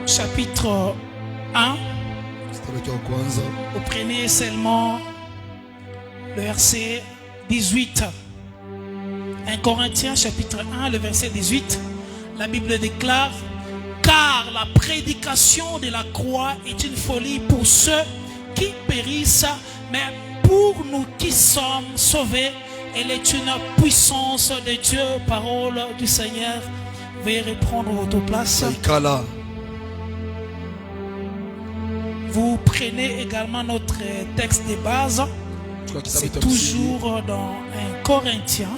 chapitre 1. Vous prenez seulement le verset 18. 1 Corinthiens chapitre 1, le verset 18. La Bible déclare: car la prédication de la croix est une folie pour ceux qui périssent, mais pour nous qui sommes sauvés, elle est une puissance de Dieu. Parole du Seigneur. Veuillez reprendre votre place. Vous prenez également notre texte de base. C'est toujours dans 1 Corinthiens.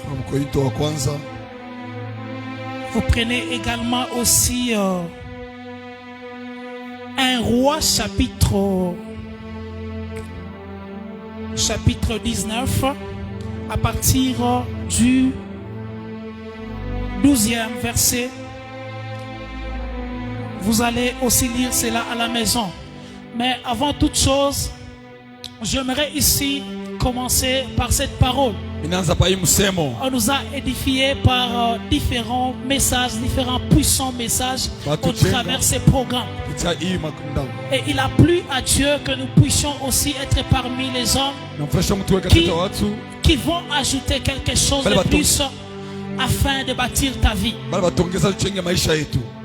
Vous prenez également aussi 1 Roi chapitre 19 à partir du 12e verset. Vous allez aussi lire cela à la maison. Mais avant toute chose, j'aimerais ici commencer par cette parole. On nous a édifiés par différents messages, différents puissants messages au travers ces programmes. Et il a plu à Dieu que nous puissions aussi être parmi les hommes qui vont ajouter quelque chose de plus afin de bâtir ta vie.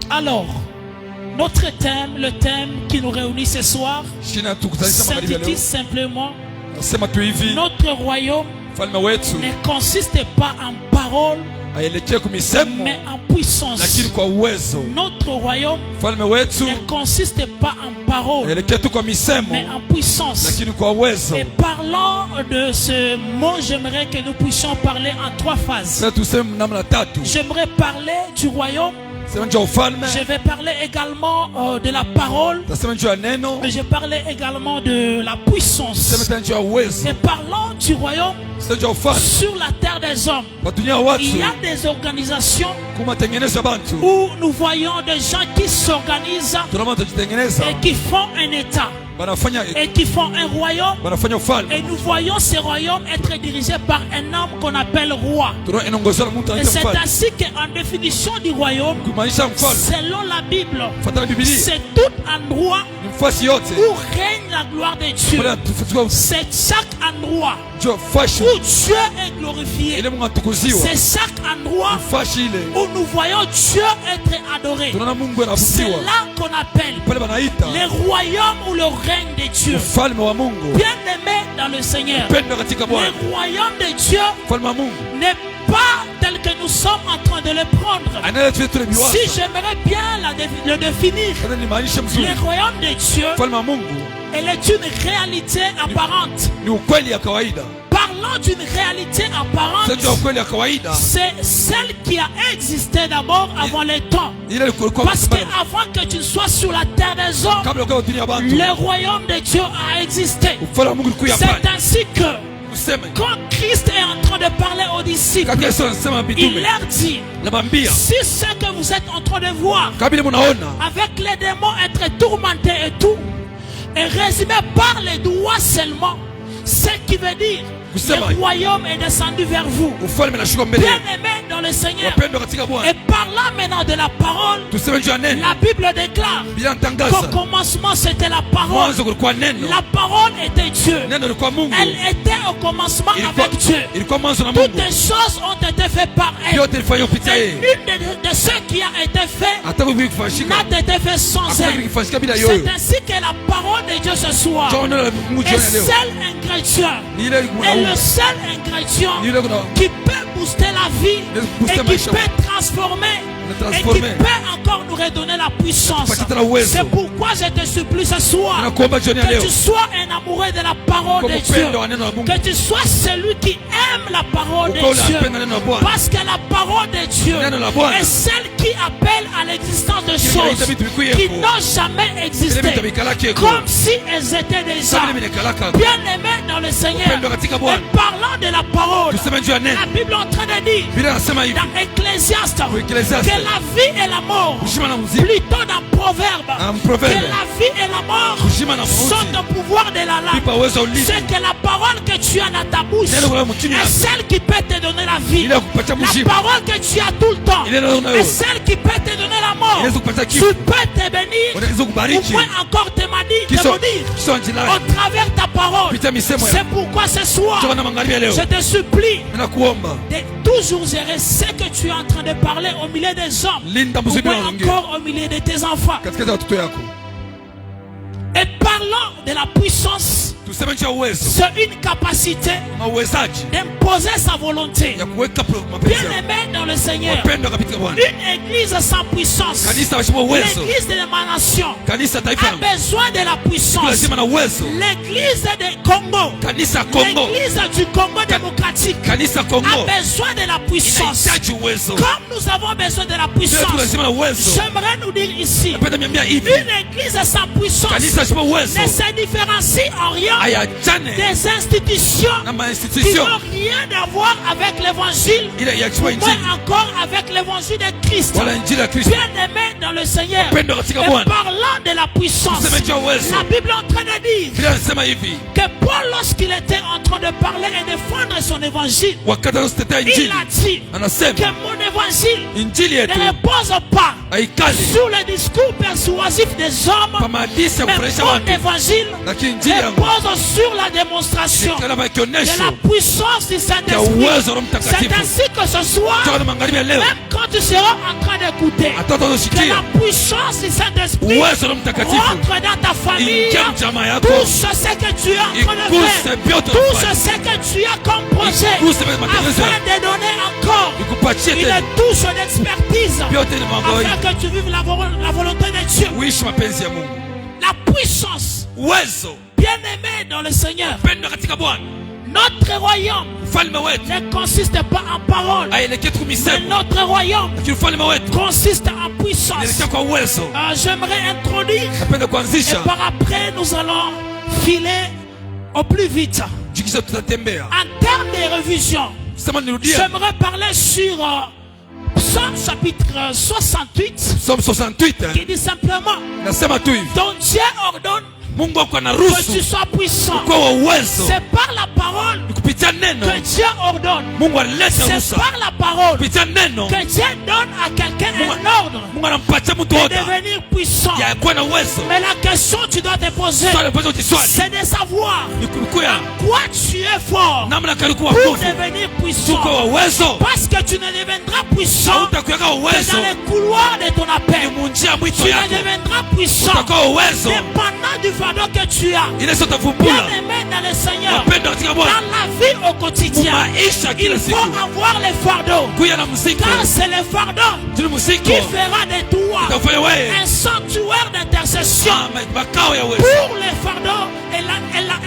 Alors, notre thème, le thème qui nous réunit ce soir, s'intitule simplement: notre royaume ne consiste pas en paroles, mais en puissance. Notre royaume ne consiste pas en paroles, mais en puissance. Et parlant de ce mot, j'aimerais que nous puissions parler en trois phases. J'aimerais parler du royaume. Je vais parler également de la parole, mais je parlais également de la puissance. Et parlant du royaume sur la terre des hommes, il y a des organisations où nous voyons des gens qui s'organisent et qui font un État et qui font un royaume, et nous voyons ces royaumes être dirigés par un homme qu'on appelle roi. Et c'est ainsi qu'en définition du royaume, selon la Bible, c'est tout endroit où règne la gloire de Dieu. C'est chaque endroit où Dieu est glorifié. C'est chaque endroit où nous voyons Dieu être adoré. C'est là qu'on appelle les royaumes ou le règne de Dieu. Bien aimé dans le Seigneur, le royaume de Dieu n'est pas tel que nous sommes en train de le prendre. Si j'aimerais bien le définir, le royaume de Dieu, elle est une réalité apparente. Parlant d'une réalité apparente, c'est celle qui a existé d'abord avant les temps. Parce qu'avant que tu sois sur la terre des hommes, le royaume de Dieu a existé. C'est ainsi que quand Christ est en train de parler aux disciples, il leur dit: si ce que vous êtes en train de voir avec les démons être tourmentés et tout est résumé par les doigts seulement, ce qui veut dire le royaume est descendu vers vous. Bien aimé dans le Seigneur. Et par là maintenant de la parole, la Bible déclare qu'au commencement c'était la parole. La parole était Dieu. Elle était au commencement avec Dieu. Toutes les choses ont été faites par elle. Et nul de ce qui a été fait n'a été fait sans elle. C'est ainsi que la parole de Dieu ce soir est seul ingrédient. Le seul ingrédient qui peut booster la vie et qui peut transformer et qui peut encore nous redonner la puissance. C'est pourquoi je te supplie ce soir que tu sois un amoureux de la parole de Dieu, que tu sois celui qui aime la parole de Dieu, parce que la parole de Dieu est celle qui appelle à l'existence de choses qui n'ont jamais existé, comme si elles étaient déjà. Bien aimés dans le Seigneur, et parlant de la parole, la Bible est en train de dire dans Ecclésiaste que la vie et la mort, plutôt dans Proverbe, que la vie et la mort sont au pouvoir de la langue. C'est que la parole que tu as dans ta bouche est celle qui peut te donner la vie. La parole que tu as tout le temps est celle qui peut te donner la mort. Tu peux te bénir encore te dire au travers ta parole. C'est pourquoi ce soir je te supplie de toujours gérer ce que tu es en train de parler au milieu des hommes, ou encore au milieu de tes enfants. Et parlant de la puissance, c'est une capacité d'imposer sa volonté. Bien aimé dans le Seigneur, une église sans puissance, l'église de l'émanation, a besoin de la puissance. L'église du Congo, l'église du Congo démocratique a besoin de la puissance. Comme nous avons besoin de la puissance, j'aimerais nous dire ici, une église sans puissance ne se différencie en rien des institutions qui n'ont rien à voir avec l'évangile, ou encore avec l'évangile de Christ. Bien aimé dans le Seigneur, et parlant de la puissance, la Bible est en train de dire que Paul, lorsqu'il était en train de parler et défendre son évangile, il a dit que mon évangile ne repose pas sur le discours persuasif des hommes, mais mon évangile repose sur la démonstration de la puissance du Saint-Esprit. C'est ainsi que ce soir, même quand tu seras en train d'écouter, que la puissance du Saint-Esprit rentre dans ta famille, tout ce que tu es en train de faire, tout ce que tu as comme projet, afin de donner encore une touche d'expertise, afin que tu vives la volonté de Dieu. La puissance, bien aimé dans le Seigneur, notre royaume ne consiste pas en parole, mais notre royaume consiste en puissance. J'aimerais introduire, et par après nous allons filer au plus vite. En termes de révision, j'aimerais parler sur Psaume chapitre 68, qui dit simplement: ton Dieu ordonne que tu sois puissant. C'est par la parole que Dieu ordonne. C'est par la parole que Dieu donne à quelqu'un un ordre de devenir puissant. Mais la question que tu dois te poser, c'est de savoir en quoi tu es fort pour devenir puissant. Parce que tu ne deviendras puissant que dans les couloirs de ton appel. Tu ne deviendras puissant dépendant du fardeau que tu as. Bien aimé dans le Seigneur, dans la vie au quotidien, il faut avoir les fardeaux, car c'est le fardeau qui fera de toi un sanctuaire d'intercession pour les fardeaux et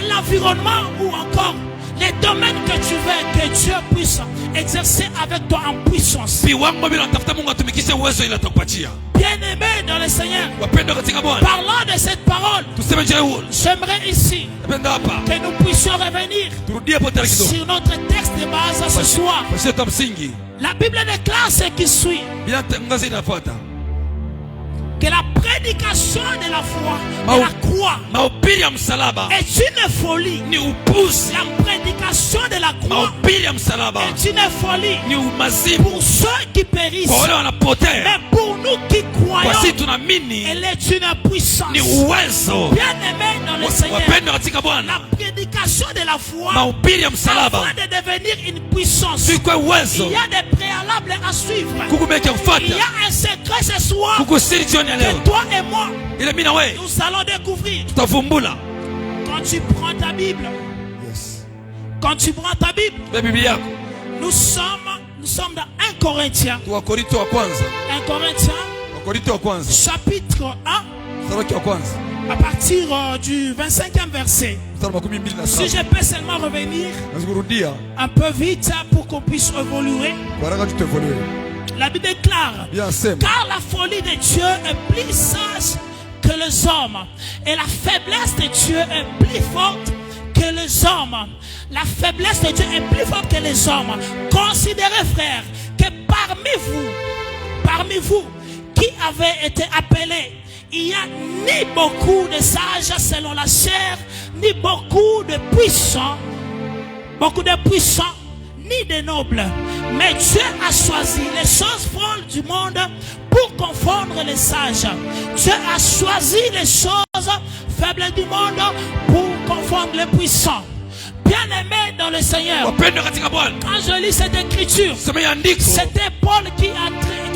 l'environnement, ou encore les domaines que tu veux que Dieu puisse exercer avec toi en puissance. Bien aimé dans le Seigneur, parlant de cette parole, j'aimerais ici que nous puissions revenir sur notre texte de base ce soir. La Bible déclare ce qui suit: que la prédication de la foi, de la croix, est une folie. La prédication de la croix est une folie pour ceux qui périssent, mais pour nous qui croyons, elle est une puissance. Bien aimé dans le Seigneur, la prédication de la foi, avant de devenir une puissance, il y a des préalables à suivre. Il y a un secret ce soir que toi et moi, nous allons découvrir. Quand tu prends ta Bible, nous sommes dans 1 Corinthiens. 1 Corinthiens, chapitre 1, à partir du 25e verset. Si je peux seulement revenir un peu vite pour qu'on puisse évoluer. La Bible déclare: car la folie de Dieu est plus sage que les hommes, et la faiblesse de Dieu est plus forte que les hommes. La faiblesse de Dieu est plus forte que les hommes. Considérez, frères, que parmi vous qui avez été appelés, il n'y a ni beaucoup de sages selon la chair, ni beaucoup de puissants, ni de nobles. Mais Dieu a choisi les choses folles du monde pour confondre les sages. Dieu a choisi les choses faibles du monde pour confondre les puissants. Bien-aimé dans le Seigneur, quand je lis cette écriture, c'était Paul qui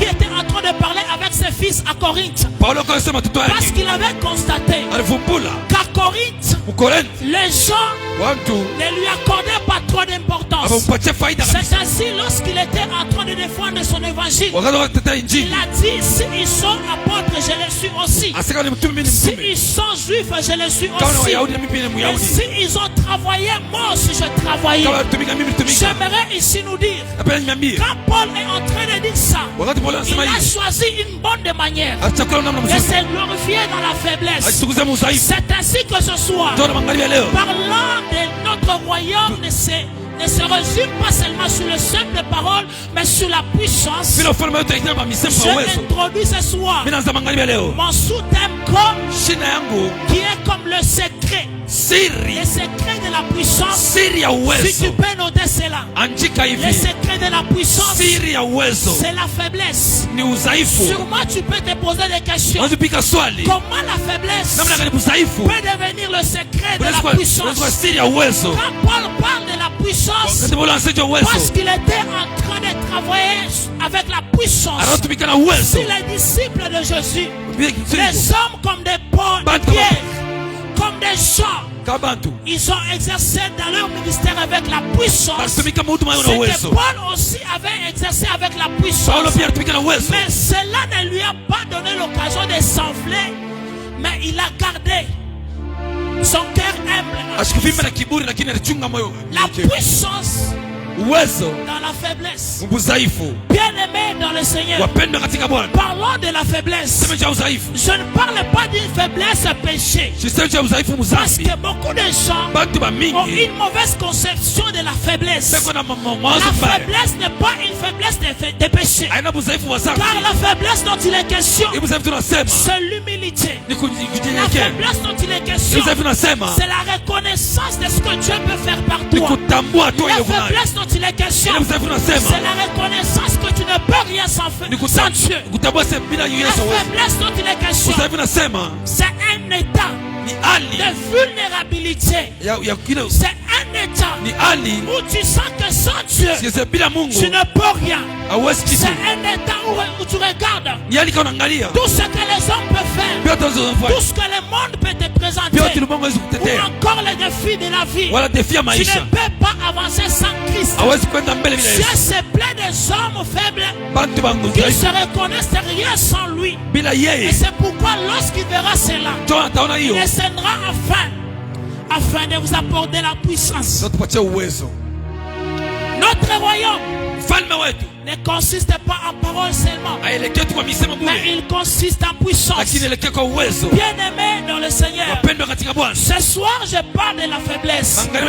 était en train de parler avec ses fils à Corinthe. Parce qu'il avait constaté qu'à Corinthe, les gens ne lui accordaient pas trop d'importance. C'est ainsi, lorsqu'il était en train de défendre son évangile, il a dit, s'ils sont apôtres, je les suis aussi. S'ils sont juifs, je les suis aussi. Et s'ils ont travaillé, moi aussi je travaille. J'aimerais ici nous dire, quand Paul est en train de dire ça, il a choisi une bonne manière de se glorifier dans la faiblesse. C'est ainsi que ce soir, parlant de notre royaume, ne se résume pas seulement sur le simple parole, mais sur la puissance. Je introduis ce soir mon sous-thème qui est comme le secret. Le secret de la puissance. Si tu peux noter cela. Le secret de la puissance, c'est la faiblesse. Sûrement tu peux te poser des questions. Comment la faiblesse peut devenir le secret de la puissance? Quand Paul parle de la puissance, parce qu'il était en train de travailler avec la puissance. Si les disciples de Jésus, les hommes comme des pierres, comme des gens, ils ont exercé dans leur ministère avec la puissance. C'est que Paul aussi avait exercé avec la puissance. Mais cela ne lui a pas donné l'occasion de s'enfler. Mais il a gardé son cœur humble. La puissance dans la faiblesse. Bien-aimé dans le Seigneur, parlons de la faiblesse. Je ne parle pas d'une faiblesse péché, parce que beaucoup de gens ont une mauvaise conception de la faiblesse. La faiblesse n'est pas une faiblesse de péché, car la faiblesse dont il est question, c'est l'humilité. La faiblesse dont il est question, c'est la reconnaissance de ce que Dieu peut faire par toi. La faiblesse dont il est question, c'est la reconnaissance que tu ne peux rien sans Dieu. La faiblesse dont il est question, c'est un état de vulnérabilité. C'est un état où tu sens que sans Dieu, tu ne peux rien. C'est un état où tu regardes tout ce que les hommes peuvent faire, tout ce que le monde peut te présenter, ou encore les défis de la vie. Tu ne peux pas avancer sans Christ. Dieu se plaît des hommes faibles qui se reconnaissent rien sans lui. Et c'est pourquoi lorsqu'il verra cela, il descendra afin de vous apporter la puissance. Notre royaume ne consiste pas en parole seulement, mais il consiste en puissance. Bien-aimé dans le Seigneur, ce soir je parle de la faiblesse. La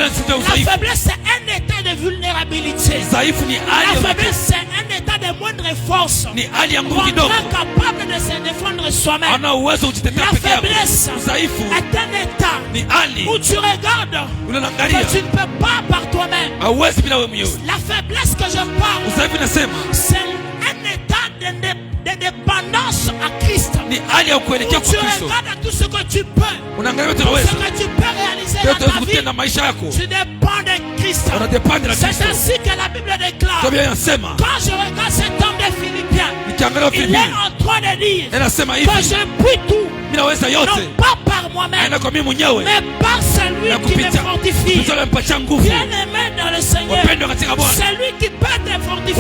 faiblesse, c'est un état de vulnérabilité. La faiblesse, c'est un état de moindre force, incapable de se défendre soi-même. La faiblesse est un état où tu regardes que tu ne peux pas par toi-même. La faiblesse que je parle, c'est un état de dépendance à Christ. Tu regardes tout ce que tu peux, tout ce que tu peux réaliser dans ta vie. Tu dépends de Christ. C'est ainsi que la Bible déclare. Quand je regarde cet homme de Philippiens, il est en train de dire que je puis tout, non pas par moi-même, mais par celui qui me fortifie. Bien-aimé dans le Seigneur, c'est lui qui peut te fortifier.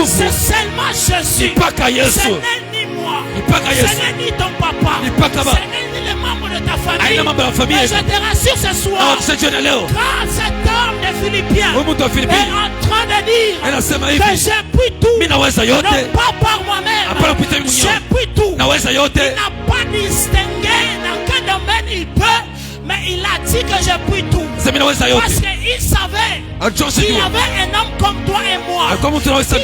C'est seulement Jésus. Ce n'est ni moi, ce n'est ni ton papa, ce n'est ni les membres de ta famille. Mais je te rassure ce soir, quand cet homme de Philippiens est en train de dire que j'ai pris tout, non pas par moi-même, j'ai pris tout. Il n'a pas distingué dans quel domaine il peut, mais il a dit que j'ai pris tout. Parce qu'il savait qu'il y avait un homme comme toi et moi qui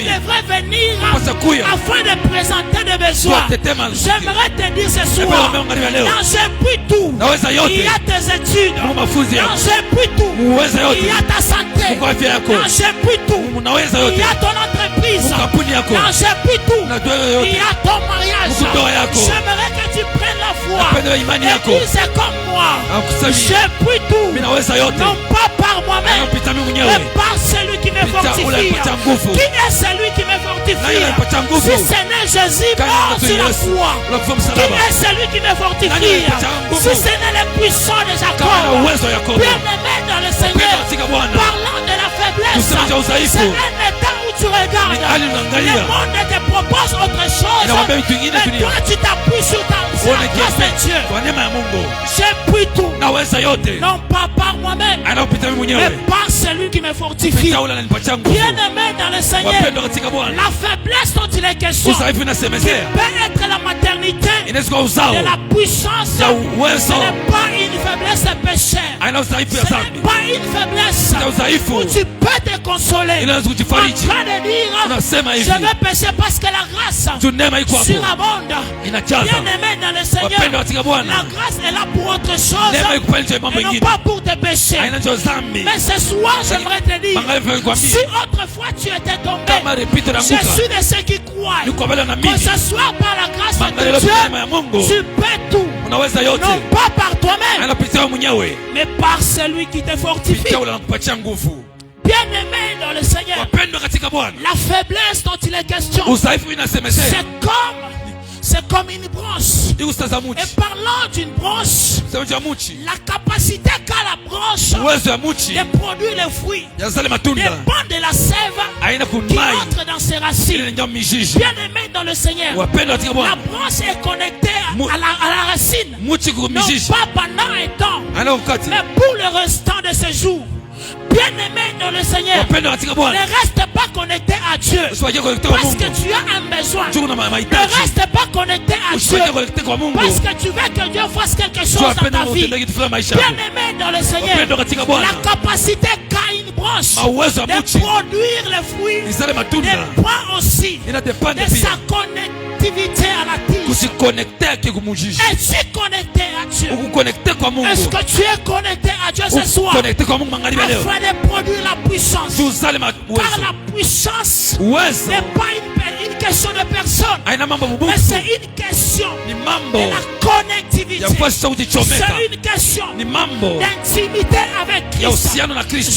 devrait venir afin de présenter des besoins. J'aimerais te dire ce soir, non, j'ai pris tout. Il y a tes études. Non, j'ai pris tout. Il y a ta santé. société. Non, j'ai plus tout. Il y a ton entreprise. Non, j'ai plus tout. Il y a ton mariage. J'aimerais que tu prennes la foi et dises comme moi. J'ai plus tout. Non pas par moi-même, mais par celui qui me fortifie. Qui est celui qui me fortifie? Si ce n'est Jésus mort sur la croix, qui est celui qui me fortifie? Si ce n'est le puissant de Jacob, bien-aimé dans le Seigneur, parlant de la faiblesse, c'est un état où tu regardes, le monde te propose autre chose, mais toi tu t'appuies sur la grâce de Dieu. J'ai pris tout, non pas par moi-même, mais par celui qui me fortifie. Bien-aimé dans le Seigneur, la faiblesse dont il est question peut être la maternité de la puissance. Ce n'est pas une faiblesse de péché. Ce n'est pas une faiblesse où tu peux te consoler en train de dire je vais pécher parce que la grâce surabonde. Bien-aimé dans le Seigneur, la grâce est là pour autre chose et non pas pour tes péchés. Mais ce soir j'aimerais te dire, si autrefois tu étais tombé, je suis de ceux qui croient que ce soir par la grâce de Dieu tu peux tout, non pas par toi-même mais par celui qui te fortifie. Bien-aimé dans le Seigneur, la faiblesse dont il est question, c'est comme une branche. Et parlant d'une branche, la capacité qu'a la branche de produire les fruits dépend de la sève qui entre dans ses racines. Bien-aimé dans le Seigneur, la branche est connectée à la racine, non pas pendant un temps, mais pour le restant de ses jours. Bien-aimé dans le Seigneur, ne reste pas connecté à Dieu parce que tu as un besoin. Ne reste pas connecté à Dieu parce que tu veux que Dieu fasse quelque chose dans ta vie. Bien-aimé dans le Seigneur, la capacité qu'a une branche de produire les fruits dépend aussi de sa connectivité à la tige. Es-tu connecté à Dieu? Est-ce que tu es connecté à Dieu ce soir afin de produire la puissance? Car la puissance n'est pas une question de personne, mais c'est une question de la connectivité. C'est une question d'intimité avec Christ.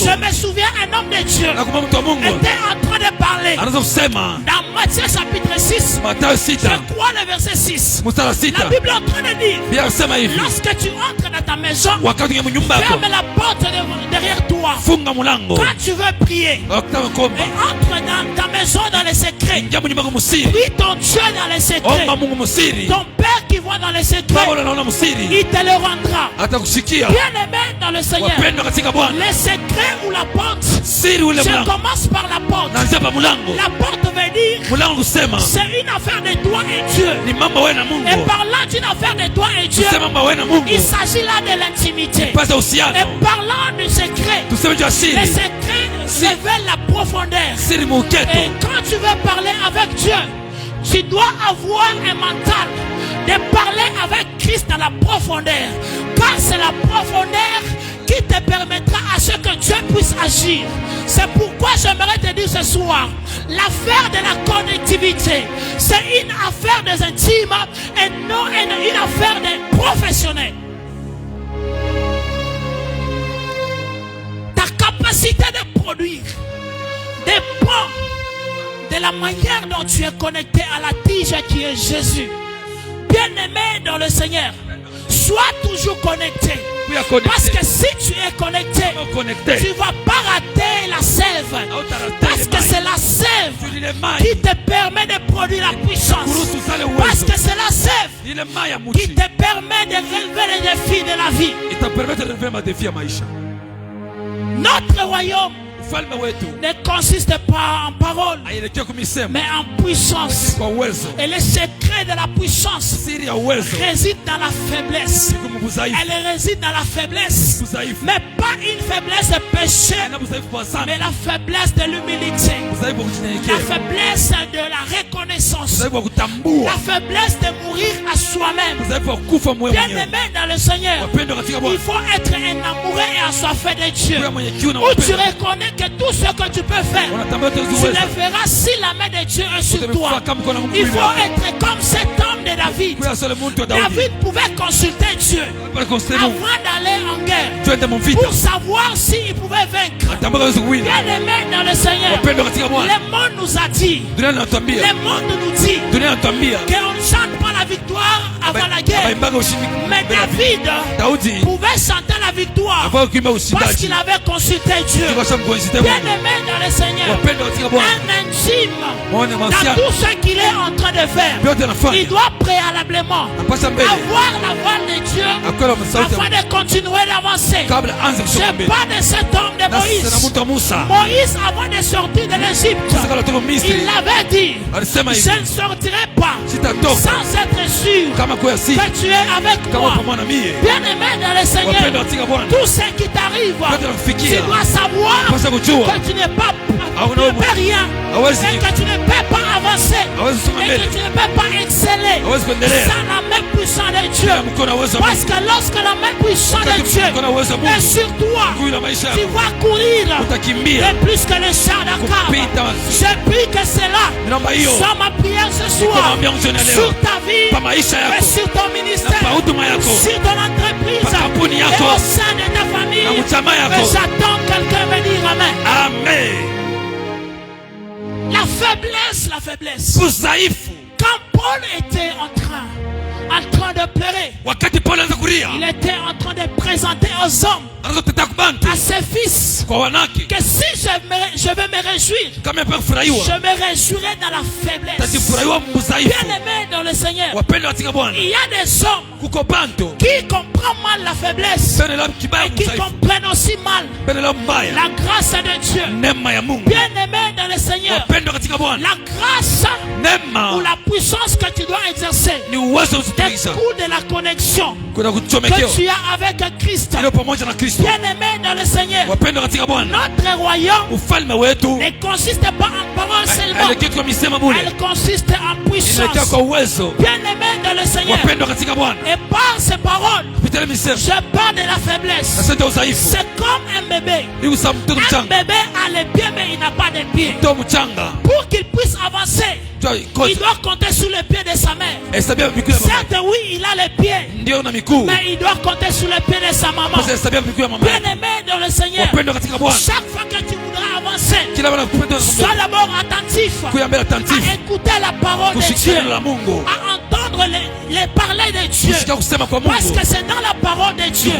Je me souviens, un homme de Dieu était en train de parler dans Matthieu chapitre 6, je crois le verset 6. La Bible est en train de dire, lorsque tu entres dans ta maison, ferme la porte derrière toi. Quand tu veux prier, et entre dans ta maison dans les secrets, prie ton Dieu dans les secrets. Ton Père qui voit dans les secrets, il te le rendra. Bien-aimé dans le Seigneur, les secrets ou la porte, je commence par la porte. La porte veut dire, c'est une affaire de toi et Dieu. Et parlant d'une affaire de toi et Dieu, il s'agit là de l'intimité. Et parlant du secret, les secrets révèlent la profondeur. Et quand tu veux parler avec Dieu, tu dois avoir un mental de parler avec Christ dans la profondeur. Car c'est la profondeur qui te permettra à ce que Dieu puisse agir. C'est pourquoi j'aimerais te dire ce soir, l'affaire de la connectivité, c'est une affaire des intimes et non une affaire des professionnels. Ta capacité de produire dépend de la manière dont tu es connecté à la tige qui est Jésus. Bien-aimé dans le Seigneur, sois toujours connecté. Parce que si tu es connecté, tu ne vas pas rater la sève. Parce que c'est la sève qui te permet de produire la puissance. Parce que c'est la sève qui te permet de relever les défis de la vie. Notre royaume ne consiste pas en parole, mais en puissance. Et le secret de la puissance réside dans la faiblesse. Elle réside dans la faiblesse, mais pas une faiblesse de péché, mais la faiblesse de l'humilité, la faiblesse de la reconnaissance. reconnaissance. La faiblesse de mourir à soi-même. Bien-aimé dans le Seigneur, il faut être un amoureux et assoiffé de Dieu. Où tu reconnais que tout ce que tu peux faire, tu le feras si la main de Dieu est sur toi. Il faut être comme cet homme de David. David pouvait consulter Dieu avant d'aller en guerre pour savoir s'il pouvait vaincre. Bien-aimé dans le Seigneur, le monde nous a dit, le monde nous dit qu'on ne chante pas la victoire avant la guerre. Mais David pouvait chanter la victoire parce qu'il avait consulté Dieu. Bien-aimé dans le Seigneur, un intime dans tout ce qu'il est en train de faire, il doit préalablement avoir la voix de Dieu afin de continuer d'avancer. Je parle de cet homme de Moïse. Moïse, avant de sortir de l'Égypte, il avait dit, je ne sortirai pas sans être sûr que tu es avec moi. Bien-aimé dans le Seigneur, tout ce qui t'arrive, tu dois savoir que tu n'es pas rien, et que tu ne peux pas avancer, et que tu ne peux pas exceller sans la main puissante de Dieu. Parce que lorsque la main puissante de Dieu est sur toi, tu vas courir et plus que les chars d'Akab. Je prie que cela soit ma prière ce soir sur ta vie et sur ton ministère, sur ton entreprise et au sein de ta famille. Mais j'attends quelqu'un me dire Amen. Amen. La faiblesse. Quand Paul était en train de pleurer, il était en train de présenter aux hommes, à ses fils, que si je veux me réjouir, je me réjouirai dans la faiblesse. Bien-aimé dans le Seigneur, il y a des hommes qui comprennent mal la faiblesse et qui comprennent aussi mal la grâce de Dieu. Bien-aimé dans le Seigneur, la grâce ou la puissance que tu dois exercer découle de la connexion que tu as avec Christ. Bien-aimé dans le Seigneur, notre royaume ne consiste pas en parole seulement, elle consiste en puissance. Bien-aimé dans le Seigneur, et par ces paroles, je parle de la faiblesse. C'est comme un bébé. Un bébé a les pieds mais il n'a pas de pieds. Pour qu'il puisse avancer, il doit compter sur les pieds de sa mère. Certes, oui, il a les pieds, mais il doit compter sur les pieds de sa maman. Bien-aimé dans le Seigneur, chaque fois que tu voudras avancer, sois d'abord attentif à écouter la parole de Dieu, à entendre les parler de Dieu, parce que c'est dans la parole de Dieu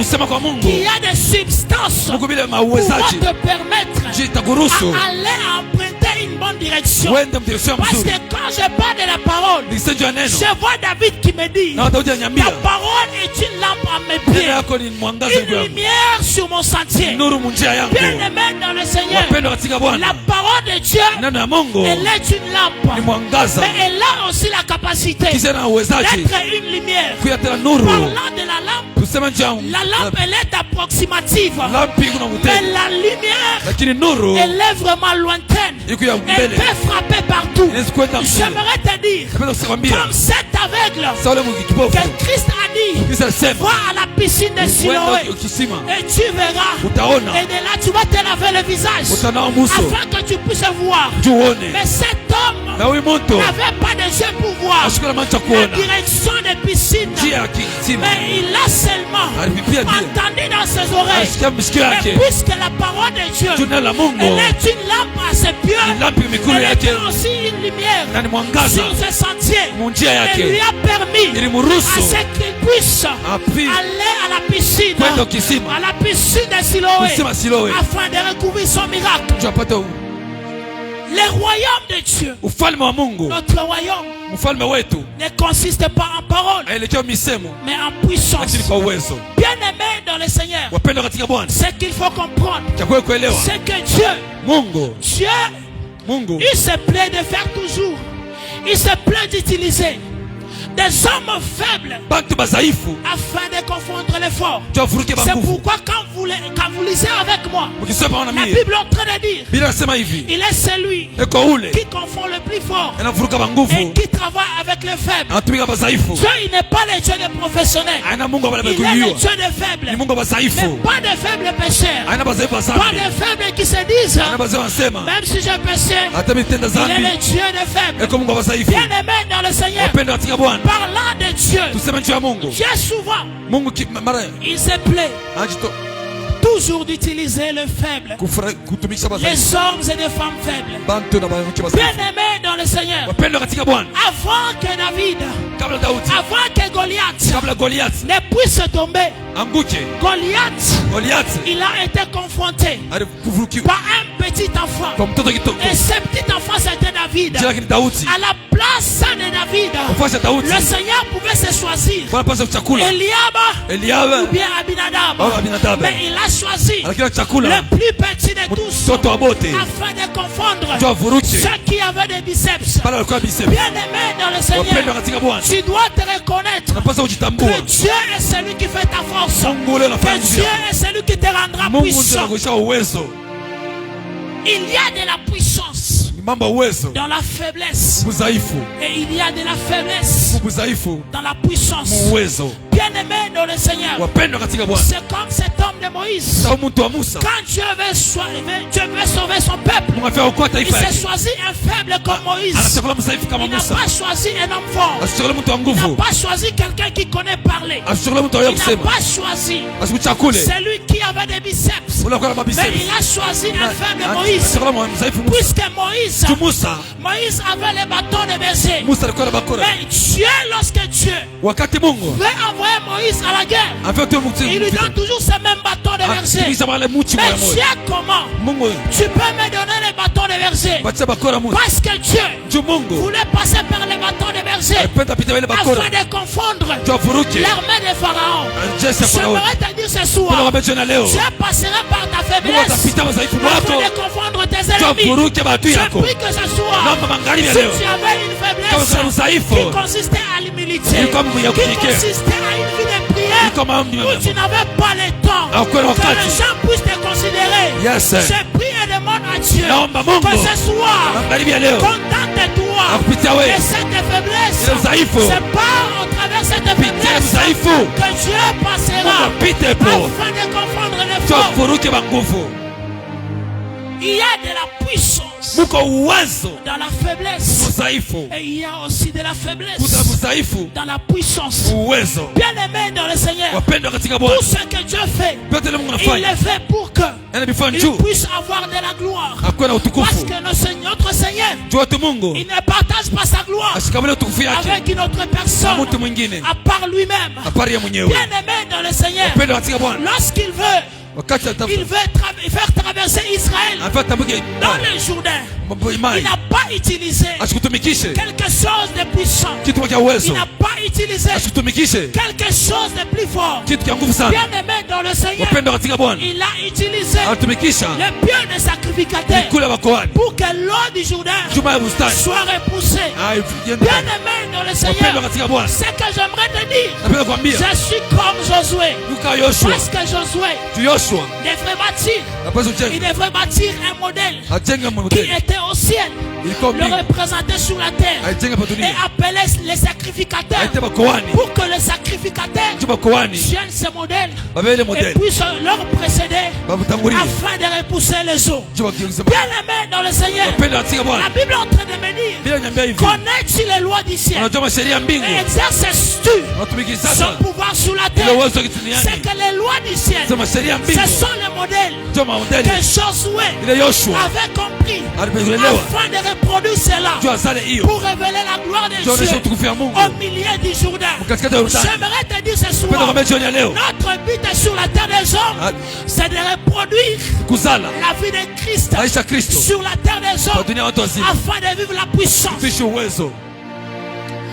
qu'il y a des substances pour te permettre à aller emprunter une bonne direction. Parce que quand je parle de la parole, je vois David qui me dit, ta parole est une lampe à mes pieds, une lumière sur mon sentier. Bien-aimé dans le Seigneur, la parole de Dieu, elle est une lampe, mais elle a aussi la capacité d'être une lumière. Parlant de la lampe elle est approximative, mais la lumière elle est vraiment lointaine, elle peut frapper partout. J'aimerais te dire, comme cet aveugle que Christ a dit, va à la piscine de Siloé et tu verras, et de là tu vas te laver le visage afin que tu puisses voir. Mais cet homme n'avait pas de yeux pour voir la direction des piscines, mais il a seulement entendu dans ses oreilles. Et puisque la parole de Dieu elle est une lampe à ses pieds, elle est aussi une lumière sur ses sentiers. Elle lui a permis à ce qu'il puisse aller à la piscine de Siloé afin de recouvrir son miracle. Le royaume de Dieu, notre royaume, ne consiste pas en parole, mais en puissance. Bien-aimé dans le Seigneur, ce qu'il faut comprendre, c'est que Dieu, il se plaît de faire toujours, il se plaît d'utiliser des hommes faibles afin de confondre les forts. C'est pourquoi quand vous lisez avec moi, la Bible est en train de dire, il est celui qui confond le plus fort et qui travaille avec les faibles. Dieu, il n'est pas le Dieu des professionnels, il est le Dieu des faibles, mais pas des faibles pécheurs, pas des faibles qui se disent même si j'ai péché, il est le Dieu des faibles. Bien aimé dans le Seigneur, parlant de Dieu, Dieu souvent il se plaît toujours d'utiliser le faible, les hommes et les femmes faibles. Bien aimé dans le Seigneur, avant que David, avant que Goliath ne puisse tomber, Goliath, il a été confronté par un petit enfant. Et ce petit enfant, c'était David. À la place de David, le Seigneur pouvait se choisir Eliab ou bien Abinadab. Mais il a choisi le plus petit de tous afin de confondre ceux qui avaient des biceps. Bien aimé dans le Seigneur, tu dois te reconnaître que Dieu est celui qui fait ta force, que Dieu est celui qui te rendra puissant. Il y a de la puissance dans la faiblesse, et il y a de la faiblesse dans la puissance. Bien aimé dans le Seigneur, c'est comme cet homme de Moïse. Quand Dieu veut sauver son peuple, il s'est choisi un faible comme Moïse. Il n'a pas choisi un homme fort, il n'a pas choisi quelqu'un qui connaît parler, il n'a pas choisi celui qui avait des biceps, mais il a choisi un faible Moïse. Puisque Moïse avait les bâtons de berger, mais Dieu, lorsque Dieu veut envoyer Moïse à la guerre, il lui donne toujours ces mêmes bâtons de berger. Mais Dieu, comment tu peux me donner les bâtons de berger? Parce que Dieu voulait passer par les bâtons de berger afin de confondre l'armée de Pharaon. J'aimerais te dire ce soir, Dieu passera par ta faiblesse afin de confondre tes ennemis. Je prie que ce soir, si tu avais une faiblesse qui consistait à l'humilité, qui consistait à une vie de prière, où tu n'avais pas le temps que les gens puissent te considérer, je prie et demande à Dieu que ce soir, contente-toi de cette faiblesse. C'est pas au travers de cette faiblesse que Dieu passera afin de confondre les forts. Il y a de la puissance dans la faiblesse, et il y a aussi de la faiblesse dans la puissance. Bien aimé dans le Seigneur, tout ce que Dieu fait, il le fait pour que il puisse avoir de la gloire. Parce que notre Seigneur, il ne partage pas sa gloire avec une autre personne à part lui-même. Bien aimé dans le Seigneur, lorsqu'il veut, il veut faire traverser Israël dans le Jourdain, il n'a pas utilisé quelque chose de puissant, il n'a pas utilisé quelque chose de plus fort. Bien aimé dans le Seigneur, il a utilisé le pied de sacrificateur pour que l'eau du Jourdain soit repoussée. Bien aimé dans le Seigneur, ce que j'aimerais te dire, je suis comme Josué, parce que Josué il devrait bâtir un modèle qui était au ciel, le représenter sur la terre, et appeler les sacrificateurs pour que les sacrificateurs tiennent ce modèle et puissent leur précéder afin de repousser les eaux. Bien aimé dans le Seigneur, la Bible est en train de me dire, connais-tu les lois du ciel et exerces-tu son pouvoir sur la terre? C'est que les lois du ciel, ce sont les modèles que Josué avait compris afin de reproduire cela pour révéler la gloire de Dieu au milieu du Jourdain. J'aimerais te dire ce soir, notre but sur la terre des hommes, c'est de reproduire la vie de Christ sur la terre des hommes afin de vivre la puissance.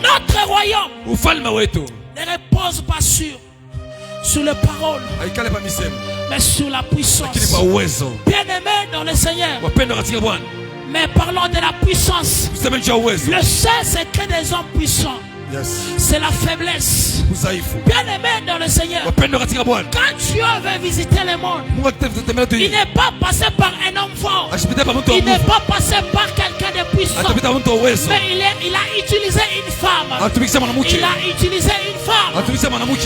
Notre royaume ne repose pas sur les paroles, mais sur la puissance. Bien aimé dans le Seigneur, mais parlons de la puissance. Le seul secret des hommes puissants, c'est la faiblesse. Bien aimé dans le Seigneur, quand Dieu veut visiter le monde, il n'est pas passé par un homme fort, il n'est pas passé par quelqu'un de puissant, mais il a utilisé une femme. Il a utilisé une femme.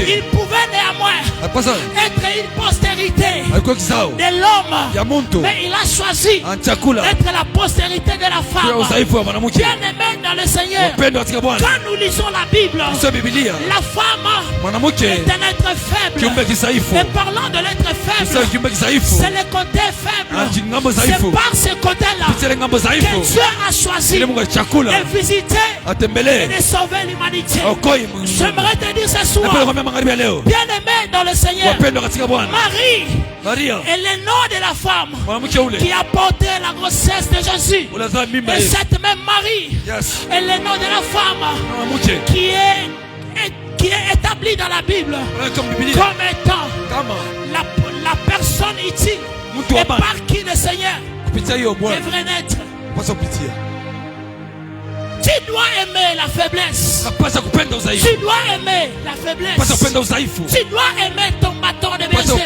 Il pouvait néanmoins être une postérité de l'homme, mais il a choisi d'être la postérité de la femme. Bien aimé dans le Seigneur, quand nous lisons la Bible, la femme est un être faible. Et parlant de l'être faible, c'est le côté faible. C'est par ce côté-là que Dieu a choisi de visiter et de sauver l'humanité. J'aimerais te dire ce soir, bien aimé dans le Seigneur, Marie est le nom de la femme qui a porté la grossesse de Jésus. Et cette même Marie est le nom de la femme qui est établie dans la Bible comme étant la personne utile et par qui le Seigneur devrait naître. Tu dois aimer la faiblesse. Tu dois aimer la faiblesse. Tu dois aimer ton bâton de berger.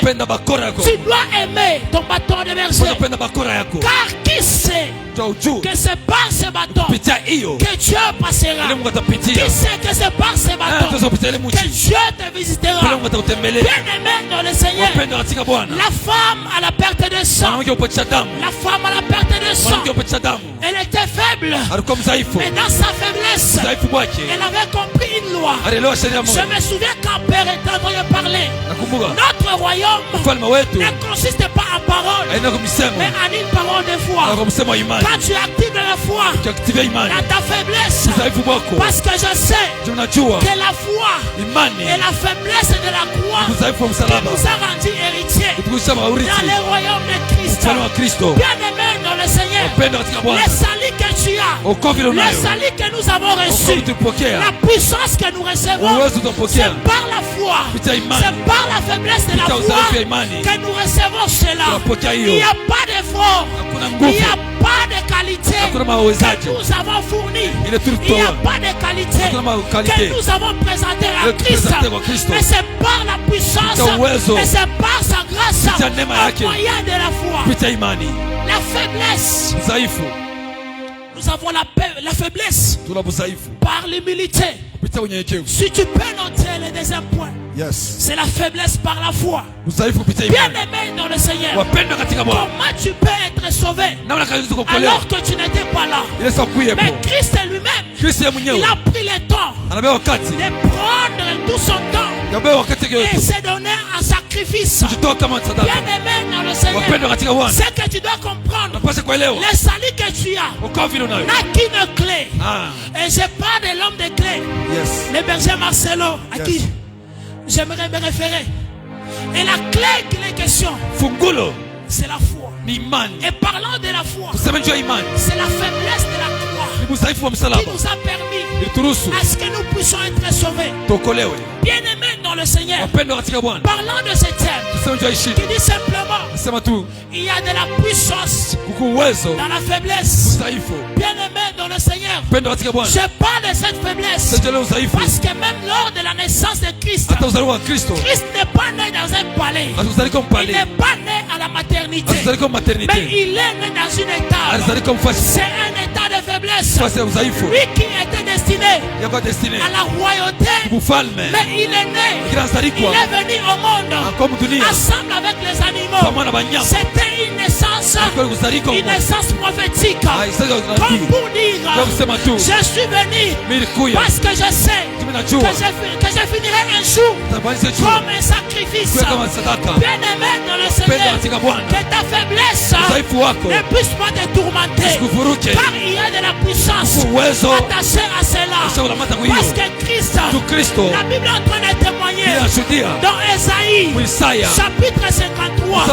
Tu dois aimer ton bâton de berger. Car qui sait que c'est par ce bâton que Dieu passera? Qui sait que c'est par ce bâton que Dieu te visitera? Bien aimé dans le Seigneur, la femme à la perte de sang, la femme à la perte de sang, elle était faible, mais dans sa faiblesse, elle avait compris une loi. Je me souviens quand Père était en train de parler, notre royaume ne consiste pas en parole, mais en une parole de foi. Quand tu actives la foi dans ta faiblesse, parce que je sais que la foi et la faiblesse de la croix qui nous a rendus héritiers dans le royaume de Christ. Bien aimé dans le Seigneur, le salut que tu as, le salut que nous avons reçu, la puissance que nous recevons, c'est par la foi, c'est par la faiblesse de la foi que nous recevons cela. Il n'y a pas d'effort, il n'y a pas de qualité que nous avons fourni, il n'y a pas de qualité que nous avons présenté à Christ, mais c'est par la puissance et c'est par sa grâce au moyen de la foi. La faiblesse, nous avons la faiblesse par l'humilité. Si tu peux noter le deuxième point, c'est la faiblesse par la foi. Bien aimé dans le Seigneur, comment tu peux être sauvé alors que tu n'étais pas là? Mais Christ lui-même, il a pris le temps de prendre tout son temps et s'est donné un sacrifice. Bien aimé dans le Seigneur, c'est que tu dois comprendre, le salut que tu as n'a qu'une clé. Et je parle de l'homme des clés, le berger Marcelo, à qui j'aimerais me référer. Et la clé qu'il est question, c'est la foi. Et parlant de la foi, c'est la faiblesse de la croix qui nous a permis à ce que nous puissions être sauvés. Bien aimé dans le Seigneur, parlant de ce thème qui dit simplement, il y a de la puissance dans la faiblesse. Bien aimé dans le Seigneur, je parle de cette faiblesse parce que même lors de la naissance de Christ, Christ n'est pas né dans un palais, il n'est pas né à la maternité, mais il est né dans une étape. C'est un état de faiblesse. Lui qui était destiné à la royauté, mais il est né, il est venu au monde ensemble avec les animaux. C'était une naissance prophétique, comme pour dire, je suis venu parce que je sais que je finirai un jour comme un sacrifice. Bien aimé dans le Seigneur, que ta faiblesse ne puisse pas te tourmenter, car il y a de la puissance attachée à cela. Parce que Christ, la Bible est en train de témoigner dans Ésaïe chapitre 53,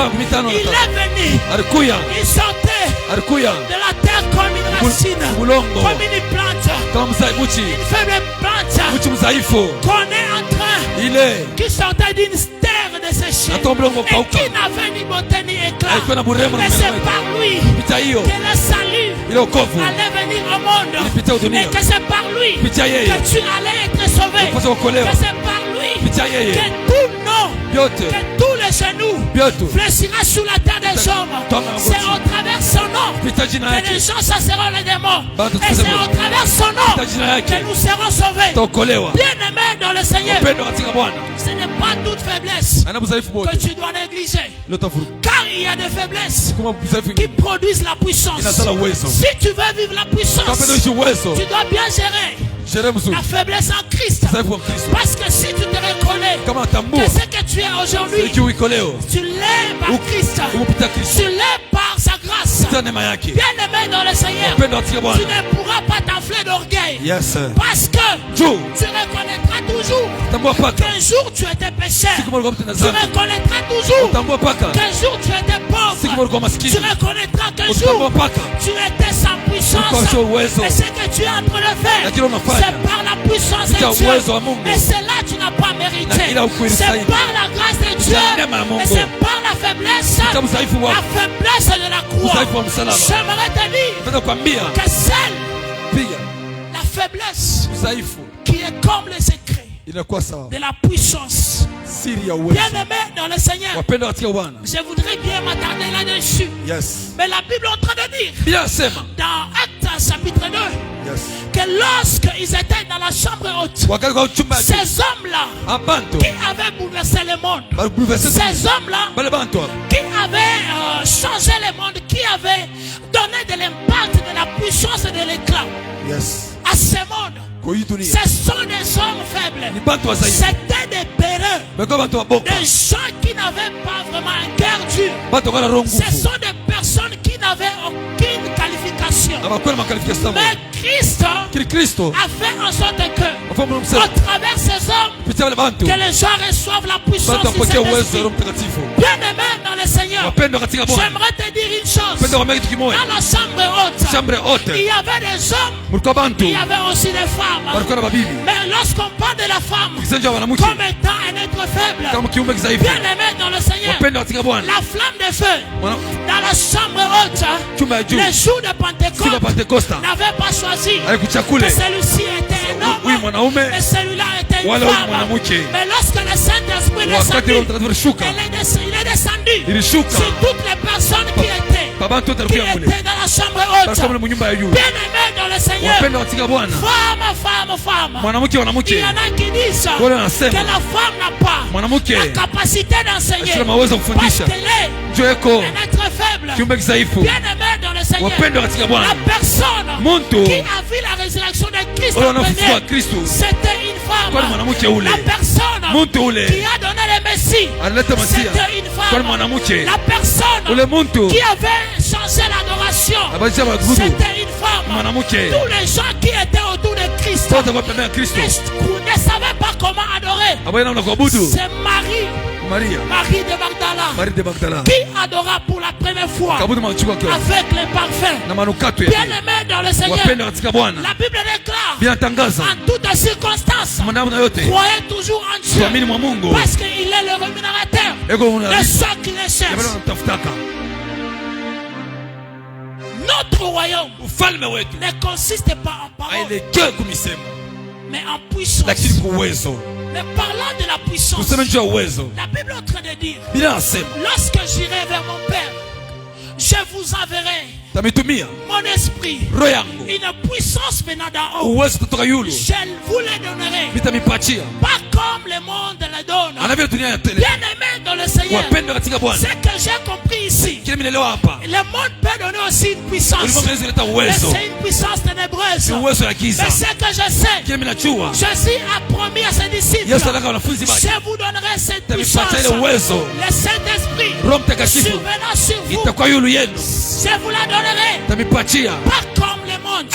il est venu, il sortait de la terre comme une racine, comme une plante, une faible plante qu'on est en train Il est. Qui sortait d'une terre de séchée. Et qui n'avait ni beauté ni éclat. Mais c'est par lui que le salut allait venir au monde. Et que c'est par lui que tu allais être sauvé. Que c'est par lui que tout nom, que tous les genoux fléchira sous la terre des hommes. C'est au travers son nom que les gens chasseront les démons. Et c'est au travers son nom que nous serons sauvés. Bien-aimés dans le Seigneur, ce n'est pas toute faiblesse que tu dois négliger. Car il y a des faiblesses qui produisent la puissance. Si tu veux vivre la puissance, tu dois bien gérer la faiblesse en Christ. Parce que si tu te reconnais que ce que tu es aujourd'hui, tu l'es par Christ. Tu l'es par sa grâce. Bien-aimé dans le Seigneur, tu ne pourras pas t'enfler d'orgueil. Parce que tu reconnaîtras toujours qu'un jour tu étais pécheur. Tu reconnaîtras toujours qu'un jour tu étais pauvre. Tu reconnaîtras qu'un jour tu étais sans puissance. Et ce que tu es en train de faire, c'est par la puissance de Dieu. Et c'est là que tu n'as pas mérité. C'est par la grâce de Dieu. Et c'est par la faiblesse de la croix. J'aimerais te dire que seule la faiblesse qui est comme le secret de la puissance. Bien-aimé dans le Seigneur, je voudrais bien m'attarder là-dessus. Mais la Bible est en train de dire dans Actes chapitre 2 que lorsqu'ils étaient dans la chambre haute, ces hommes-là qui avaient bouleversé le monde, ces hommes-là qui avaient changé le monde, qui avaient donné de l'impact, de la puissance et de l'éclat à ce monde, ce sont des hommes faibles. C'était des périreux, des gens qui n'avaient pas vraiment un cœur dur. Ce sont des personnes qui n'avaient aucune qualification. Mais Christ a fait en sorte que, au travers ces hommes, que les gens reçoivent la puissance du Saint-Esprit. Bien-aimé dans le Seigneur, j'aimerais te dire une chose. Dans la chambre haute, il y avait des hommes, il y avait aussi des femmes. Mais lorsqu'on parle de la femme comme étant un être faible, bien aimé dans le Seigneur, la flamme de feu dans la chambre haute, les jours de Pentecôte n'avait pas choisi que celui-ci était un homme et celui-là était une femme. Mais lorsque le Saint-Esprit il est descendu sur toutes les personnes qui étaient dans la chambre haute. Bien-aimé dans le Seigneur, femme. Il y en a qui disent que la femme n'a pas la capacité d'enseigner parce qu'elle est un être faible. Bien-aimé dans le Seigneur, la personne qui a vu la résurrection de Christ, c'était une femme. La personne qui a donné le Messie, c'était une femme. La personne qui avait changé l'adoration, c'était une femme. Tous les gens qui étaient autour de Christ ne savaient pas comment adorer. C'est Marie de Magdala qui adora pour la première fois avec les parfums. Bien-aimé dans le Seigneur, la Bible déclare en toutes circonstances, croyez toujours en Dieu parce qu'il est le rémunérateur de ceux qui le cherchent. Notre royaume ne consiste pas en parole, mais en puissance. Mais parlant de la puissance, la Bible est en train de dire, lorsque j'irai vers mon Père, je vous enverrai mon esprit, une puissance venant d'en haut. Je vous les donnerai, pas comme le monde le donne. Bien-aimé dans le Seigneur, ce que j'ai compris ici, le monde peut donner aussi une puissance, mais c'est une puissance ténébreuse. Mais ce que je sais, Jésus a promis à ses disciples, je vous donnerai cette puissance, le Saint-Esprit survenant sur vous, je vous la donnerai. Pas comme le monde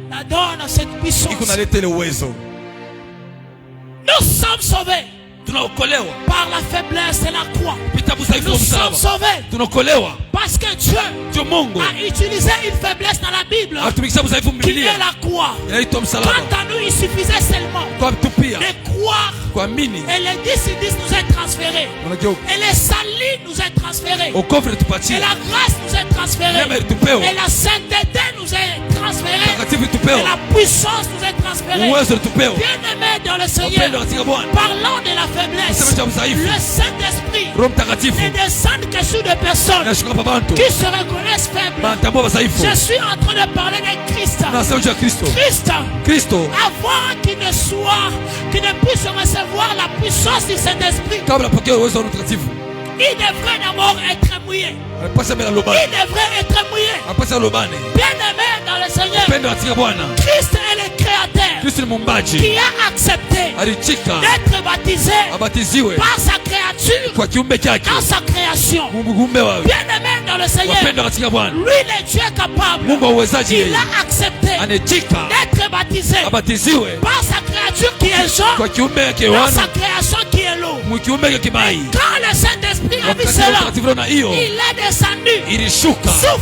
la donne cette puissance. Nous sommes sauvés par la faiblesse de la croix. Nous sommes sauvés parce que Dieu a utilisé une faiblesse dans la Bible qui est la croix. Quant à nous, il suffisait seulement de croire croire. Et les 10 nous est transféré. Et les salis nous est transféré. Et la grâce nous est transférée. Et la sainteté nous est transférée. Et la puissance nous est transférée. Bien-aimés dans le Seigneur, parlons de la faiblesse. Le Saint-Esprit ne descend que sur des personnes qui se reconnaissent faibles. Je suis en train de parler de Christ. Christ, avant qu'il ne puisse recevoir la puissance du Saint-Esprit, il devrait d'abord être mouillé. Il devrait être mouillé. Bien-aimé dans le Seigneur, Christ est le Créateur qui a accepté d'être baptisé par sa créature dans sa création. Bien-aimé dans le Seigneur, lui le Dieu capable, il a accepté d'être baptisé par sa créature qui est jaune, dans sa création qui est l'eau. Quand le Saint-Esprit a vu cela, il est descendu sous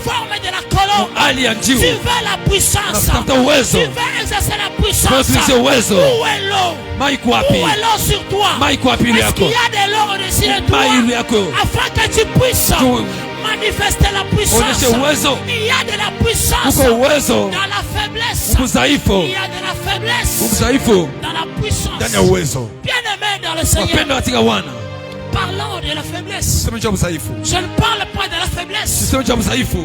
forme de la colombe. Tu veux la puissance, tu veux exercer la puissance. Où est l'eau? Où est l'eau sur toi? Est-ce qu'il y a de l'eau au-dessus de toi afin que tu puisses manifester la puissance? Il y a de la puissance dans la faiblesse. Il y a de la faiblesse dans la puissance. Bien-aimé dans le Seigneur, parlons de la faiblesse. Je ne parle pas de la faiblesse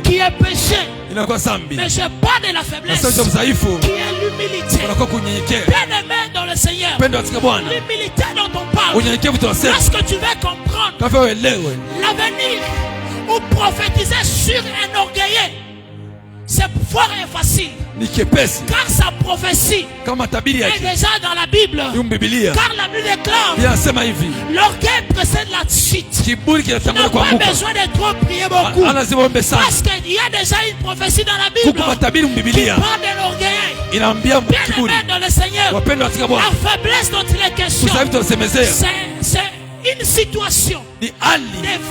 qui est péché, mais je parle de la faiblesse qui est l'humilité. Bien-aimé dans le Seigneur, l'humilité dont on parle, lorsque tu veux comprendre l'avenir ou prophétiser sur un orgueilleux, c'est fort et facile. Car sa prophétie est déjà dans la Bible. Car la Bible déclare l'orgueil précède la chute. Tu n'as pas besoin de trop prier beaucoup. Parce qu'il y a déjà une prophétie dans la Bible qui parle de l'orgueil. Bien-aimé dans le Seigneur, la faiblesse dont il est question, c'est une situation de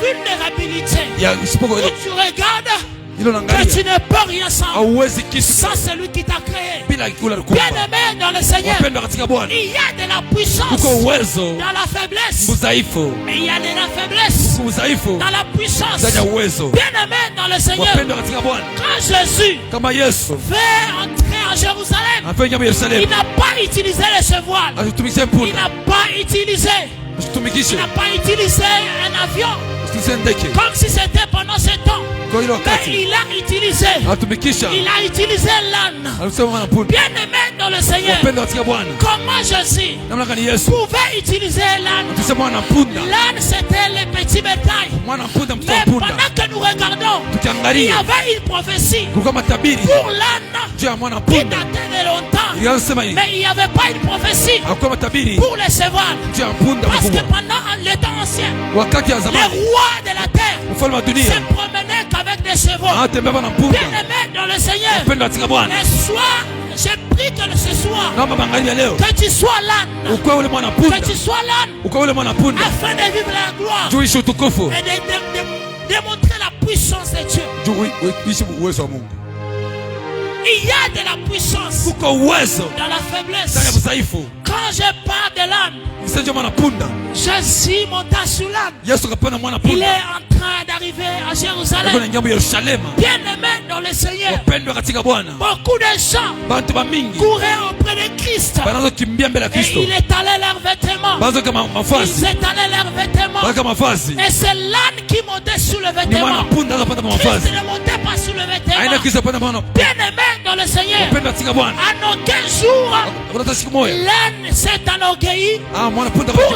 vulnérabilité où tu regardes que tu ne peux rien sans celui qui t'a créé. Bien-aimé dans le Seigneur, il y a de la puissance dans la faiblesse, mais il y a de la faiblesse dans la puissance. Bien-aimé dans le Seigneur, quand Jésus veut entrer en Jérusalem, il n'a pas utilisé le cheval, il n'a pas utilisé un avion comme si c'était pendant ce temps. Mais il a utilisé l'âne. Bien-aimé dans le Seigneur, comment Jésus pouvait utiliser l'âne? L'âne, c'était le petit bétail. Mais pendant que nous regardons, il y avait une prophétie pour l'âne qui datait de longtemps. Mais il n'y avait pas une prophétie pour le cheval. Parce que pendant le temps ancien, les rois de la terre se promenaient qu'avec des chevaux. Bien-aimé dans le Seigneur, et soit j'ai pris que ce soir que tu sois l'âne, que tu sois l'âne afin de vivre la gloire et de démontrer la puissance de Dieu. Il y a de la puissance dans la faiblesse. Quand je parle de l'âne, Jésus monta sur l'âne. Il est en train d'arriver à Jérusalem. Bien-aimé dans le Seigneur, beaucoup de gens couraient auprès de Christ. Et il étalait leurs vêtements. Ils étalaient leurs vêtements. Et c'est l'âne qui montait sur le vêtement. Christ ne montait pas sur le vêtement. Bien-aimé dans le Seigneur, en aucun jour l'âne s'est enorgueilli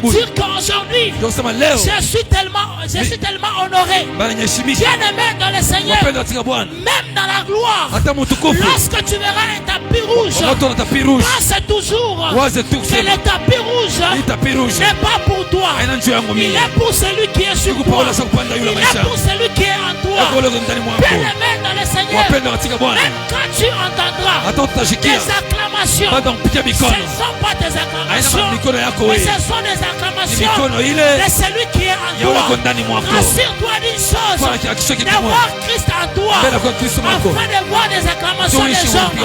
pour dire qu'aujourd'hui je suis tellement honoré. Bien-aimé dans le Seigneur, même dans la gloire, lorsque tu verras un tapis rouge, pense toujours que le tapis rouge n'est pas pour toi. Il est pour celui qui est sur toi. Il est pour celui qui est en toi. Bien-aimé dans le Seigneur, même quand tu entendras des acclamations, ce ne sont pas des acclamations, mais ce sont des acclamations de celui qui est en toi. Rassure-toi d'une chose, d'avoir Christ en toi, afin de voir des acclamations des hommes.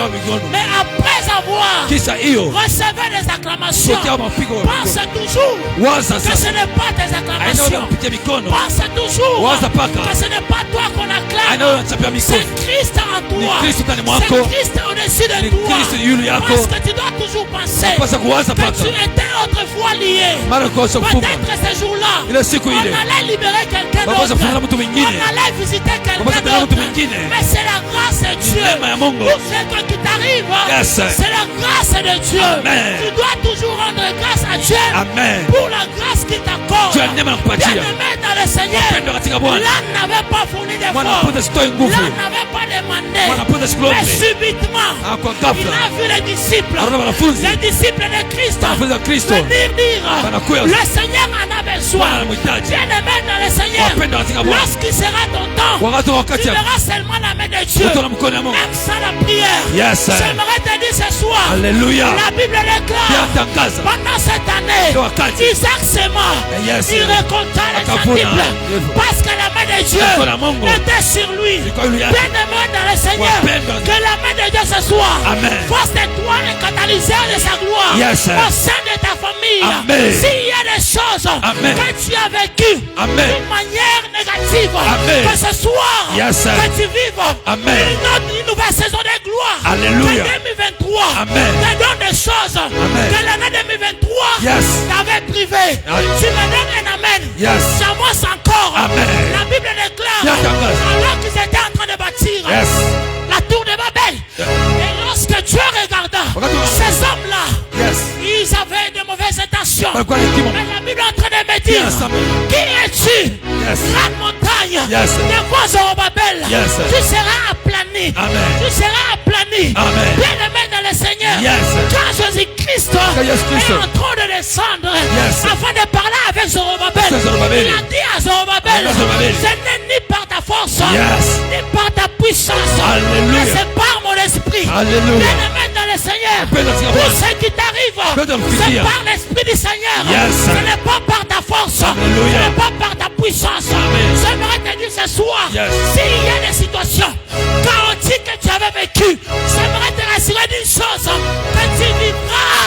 Mais après avoir recevé des acclamations, pense toujours que ce n'est pas des acclamations. Pense toujours que ce n'est pas toi qu'on acclame. C'est Christ en toi. C'est Christ au-dessus de toi. Parce que tu dois toujours penser que tu étais autrefois lié. Peut-être ce jour-là, on allait libérer quelqu'un d'autre. On allait visiter quelqu'un d'autre. Mais c'est la grâce de Dieu. Pour ce qui t'arrive, c'est la grâce de Dieu. Tu dois toujours rendre grâce à Dieu pour la grâce qu'il t'accorde. Bien-aimé dans le Seigneur, l'âne n'avait pas fourni d'efforts. L'âne n'avait pas demandé. Mais subitement, il a vu les disciples de Christ venir dire, le Seigneur en a besoin. Bien-aimé dans le Seigneur, lorsqu'il sera ton temps, tu verras seulement la main de Dieu, même sans la prière. J'aimerais te dire ce soir, Alléluia. La Bible déclare, pendant cette année, Isaac s'est mort, il récolta les centiples, parce que la main de Dieu était sur lui. Bien-aimé dans le Seigneur, que la main de Dieu ce soir fasse de toi le catalyseur de sa gloire au sein de ta famille. S'il y a des choses que tu as vécues d'une manière négative, que ce soir que tu vives une nouvelle saison de gloire. Alléluia. Que 2023 te donne des choses que l'année 2023 t'avait privé. Tu me donnes un amen. J'avance encore. La Bible déclare, alors qu'ils étaient en train de bâtir la tour de Babel, et lorsque Dieu regarda ces hommes-là, ils avaient de mauvaises intentions. Mais la Bible est en train de me dire, qui es-tu? Grande montagne, devant Zorobabel, tu seras aplani. Tu seras aplani. Bien-aimé dans le Seigneur, quand Jésus-Christ est en train de descendre afin de parler avec Zorobabel, il a dit à Zorobabel, ce n'est ni par ta force, ni par ta puissance, mais c'est par mon esprit. Bien-aimé dans le Seigneur, pour ce qui t'arrive, c'est par l'esprit du Seigneur. Ce n'est pas par ta force, ce n'est pas par ta puissance. J'aimerais te dire ce soir, s'il y a des situations chaotiques que tu avais vécues, j'aimerais te rassurer d'une chose, que tu vivras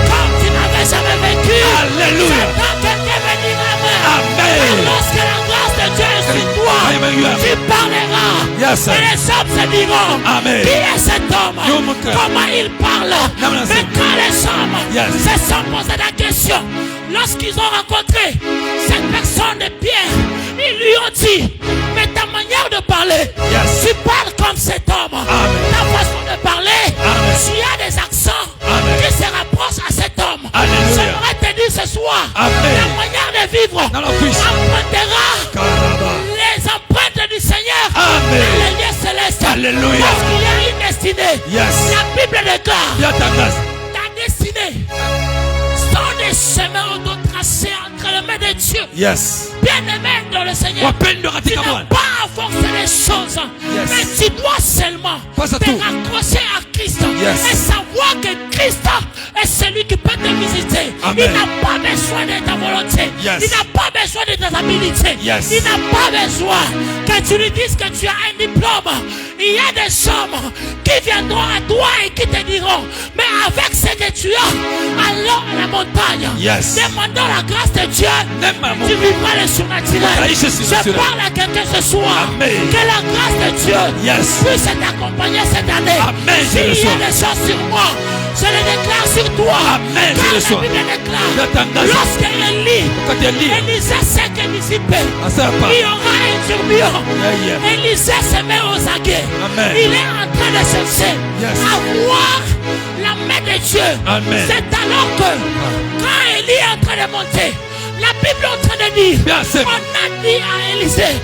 comme tu n'avais jamais vécu. Alléluia. C'est quand quelqu'un me dira amen. Lorsque la grâce de Dieu est sur toi, tu parleras. Et les hommes se diront, qui est cet homme? Comment il parle? Mais quand les hommes se sont posés la question, lorsqu'ils ont rencontré cette personne de Pierre, ils lui ont dit, mais ta manière de parler, tu parles comme cet homme. Ta façon de parler, tu as des accents qui se rapprochent à cet homme. J'aimerais te dire ce soir, la manière de vivre empruntera les empreintes du Seigneur dans les lieux célestes. Parce qu'il y a une destinée. La Bible déclare, ta destinée sont des chemins auto-tracés entre les mains de Dieu. Bien-aimé dans le Seigneur, tu n'as pas à forcer les choses, mais tu dois seulement te raccrocher à Christ et savoir que Christ est celui qui peut te visiter. Il n'a pas besoin de ta volonté, il n'a pas besoin de tes habilités, il n'a pas besoin que tu lui dises que tu as un diplôme. Il y a des hommes qui viendront à toi et qui te diront, mais avec ce que tu as, allons à la montagne, demandons la grâce de Dieu, tu vivras le surnaturel. Je parle à quelqu'un ce soir, que la grâce de Dieu puisse t'accompagner cette année. S'il y a des choses sur moi, je les déclare sur toi. Car la Bible déclare, lorsque Élisée s'est dissipé, il y aura un tourbillon. Élisée se met aux aguets. Il est en train de chercher à voir la main de Dieu. C'est alors que quand Élie est en train de monter, la Bible est en train de dire, on a dit à Élisée,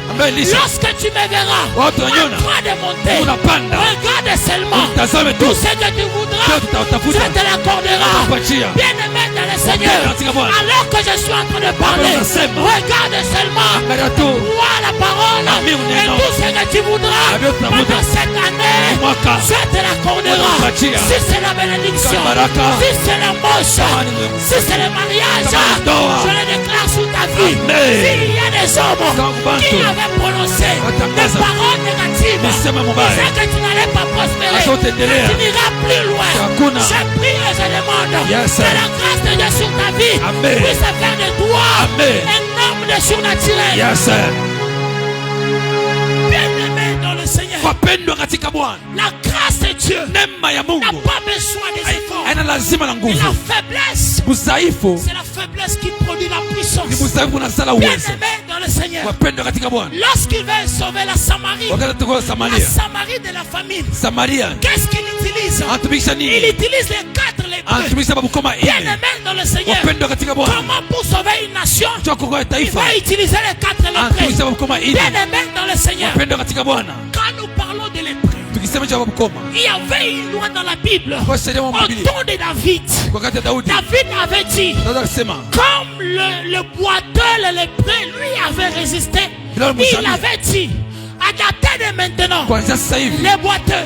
lorsque tu me verras en train de monter, regarde seulement tout ce que tu voudras, Dieu te l'accordera. Bien-aimé dans le Seigneur. Alors que je suis en train de parler, regarde seulement, vois la parole et tout ce que tu voudras pendant cette année, je te l'accordera. Si c'est la bénédiction, si c'est la moche, si c'est le mariage, je le déclare sous ta vie. S'il y a des hommes qui avaient prononcé des paroles négatives, disaient que tu n'allais pas prospérer, que tu n'iras plus loin, je prie et je demande que la grâce de Dieu sur ta vie puisse faire de toi un homme de surnaturel. Bien-aimé dans le Seigneur, la grâce de Dieu n'a pas besoin des efforts. Et la faiblesse, c'est la faiblesse qui produit la puissance. Bien-aimé dans le Seigneur, lorsqu'il veut sauver la Samarie de la famine, qu'est-ce qu'il utilise? Il utilise les 4 lépreux. Bien-aimé dans le Seigneur, comment pour sauver une nation, il va utiliser les 4 lépreux. Bien-aimé dans le Seigneur, quand nous parlons de lépreux, il y avait une loi dans la Bible au temps de David. David avait dit, comme le boiteux, le lépreux, lui avait résisté, il avait dit, à dater de maintenant, les boiteux,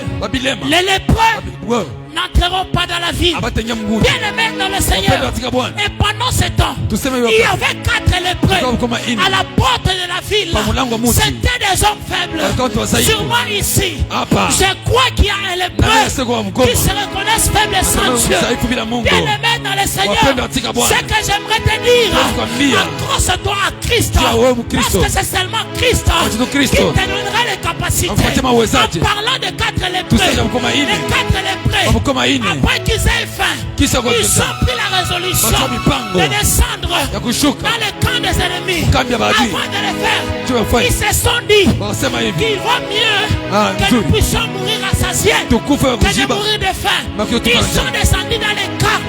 les lépreux n'entreront pas dans la ville. Bien-aimés dans le Seigneur, et pendant ce temps, il y avait 4 lépreux à la porte de la ville. C'était des hommes faibles. Sûrement ici, je crois qu'il y a un lépreux qui se reconnaissent faibles sans Dieu. Bien-aimés dans le Seigneur, ce que j'aimerais te dire, accroche-toi à Christ, parce que c'est seulement Christ qui te donnera les capacités. En parlant de 4 lépreux, les 4 lépreux, après qu'ils aient faim, ils ont pris la résolution de descendre dans le camp des ennemis. Avant de le faire, ils se sont dit qu'il vaut mieux que nous puissions mourir rassasiés que de mourir de faim. Ils sont descendus dans le camp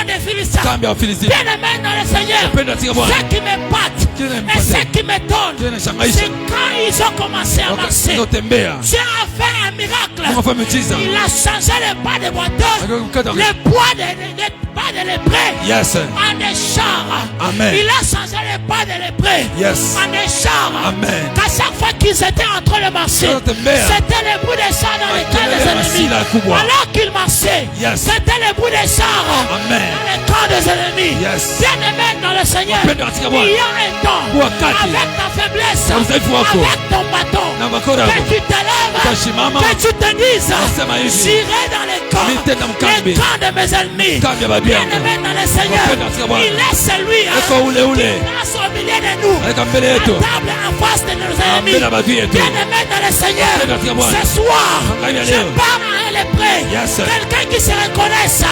des Philistins. Bien-aimés dans le Seigneur, ce qui m'épate et ce qui m'étonne, c'est quand ils ont commencé à marcher, Dieu a fait un miracle. Il a changé les pas des boiteux, les poids des pas de lépreux en des chars. Il a changé les pas de lépreux en des chars. Qu'à chaque fois qu'ils étaient en train de marcher, c'était les bouts des chars dans les camps des ennemis. Alors qu'ils marchaient, c'était les bouts des chars dans les camps des ennemis. Bien-aimé dans le Seigneur, il y a un temps, avec ta faiblesse, avec ton bâton, que tu te lèves, que tu te dises, j'irai dans les camps de mes ennemis. Bien-aimé dans le Seigneur, il est celui qui passe au milieu de nous, à table en face de nos ennemis. Bien-aimé dans le Seigneur, ce soir, je parle à un lépreux, quelqu'un qui se reconnaisse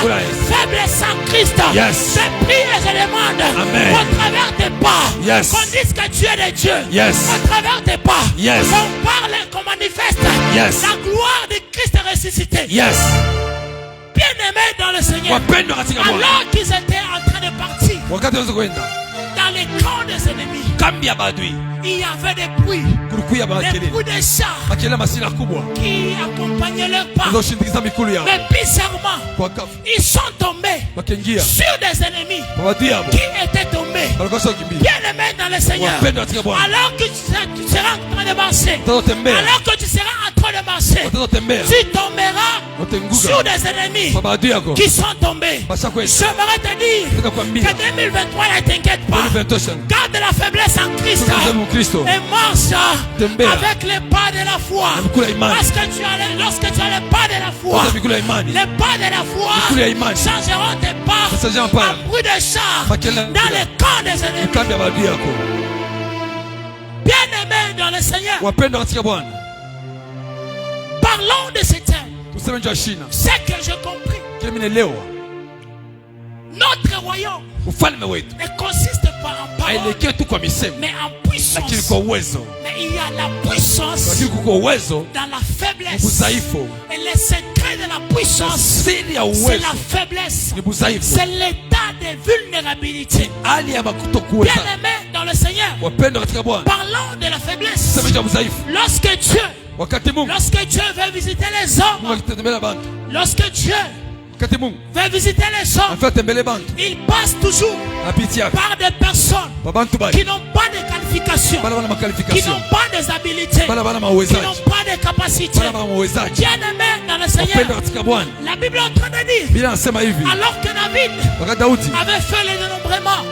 faible sans Christ. Je prie et je demande qu'au travers des pas, qu'on dise que tu es de Dieu, au travers des pas, qu'on parle, qu'on manifeste la gloire de Christ ressuscité. Bien-aimés dans le Seigneur, alors qu'ils étaient en train de partir dans les camps des ennemis, il y avait des bruits de chars qui accompagnaient leurs pas. Mais bizarrement, ils sont tombés sur des ennemis qui étaient tombés. Bien-aimés dans le Seigneur, alors que tu seras en train de marcher, alors que tu seras en train de marcher, tu tomberas sur des ennemis qui sont tombés. J'aimerais te dire que 2023, ne t'inquiète pas. Garde la faiblesse en Christ et marche avec les pas de la foi. Parce que lorsque tu as les pas de la foi, les pas de la foi changeront tes pas en bruit de char dans les camps des ennemis. Bien-aimés dans le Seigneur, parlons de ce thème. C'est que j'ai compris. Notre royaume ne consiste pas en parole, mais en puissance. Mais il y a la puissance dans la faiblesse. Et le secret de la puissance, c'est la faiblesse. C'est l'état de vulnérabilité. Bien-aimés dans le Seigneur, parlons de la faiblesse. Lorsque Dieu veut visiter les hommes, lorsque Dieu veut visiter les hommes, il passe toujours par des personnes qui n'ont pas de qualifications, qui n'ont pas des habilités, qui n'ont pas de capacités. Bien-aimé dans le Seigneur, la Bible est en train de dire, alors que David avait fait les dénombrements,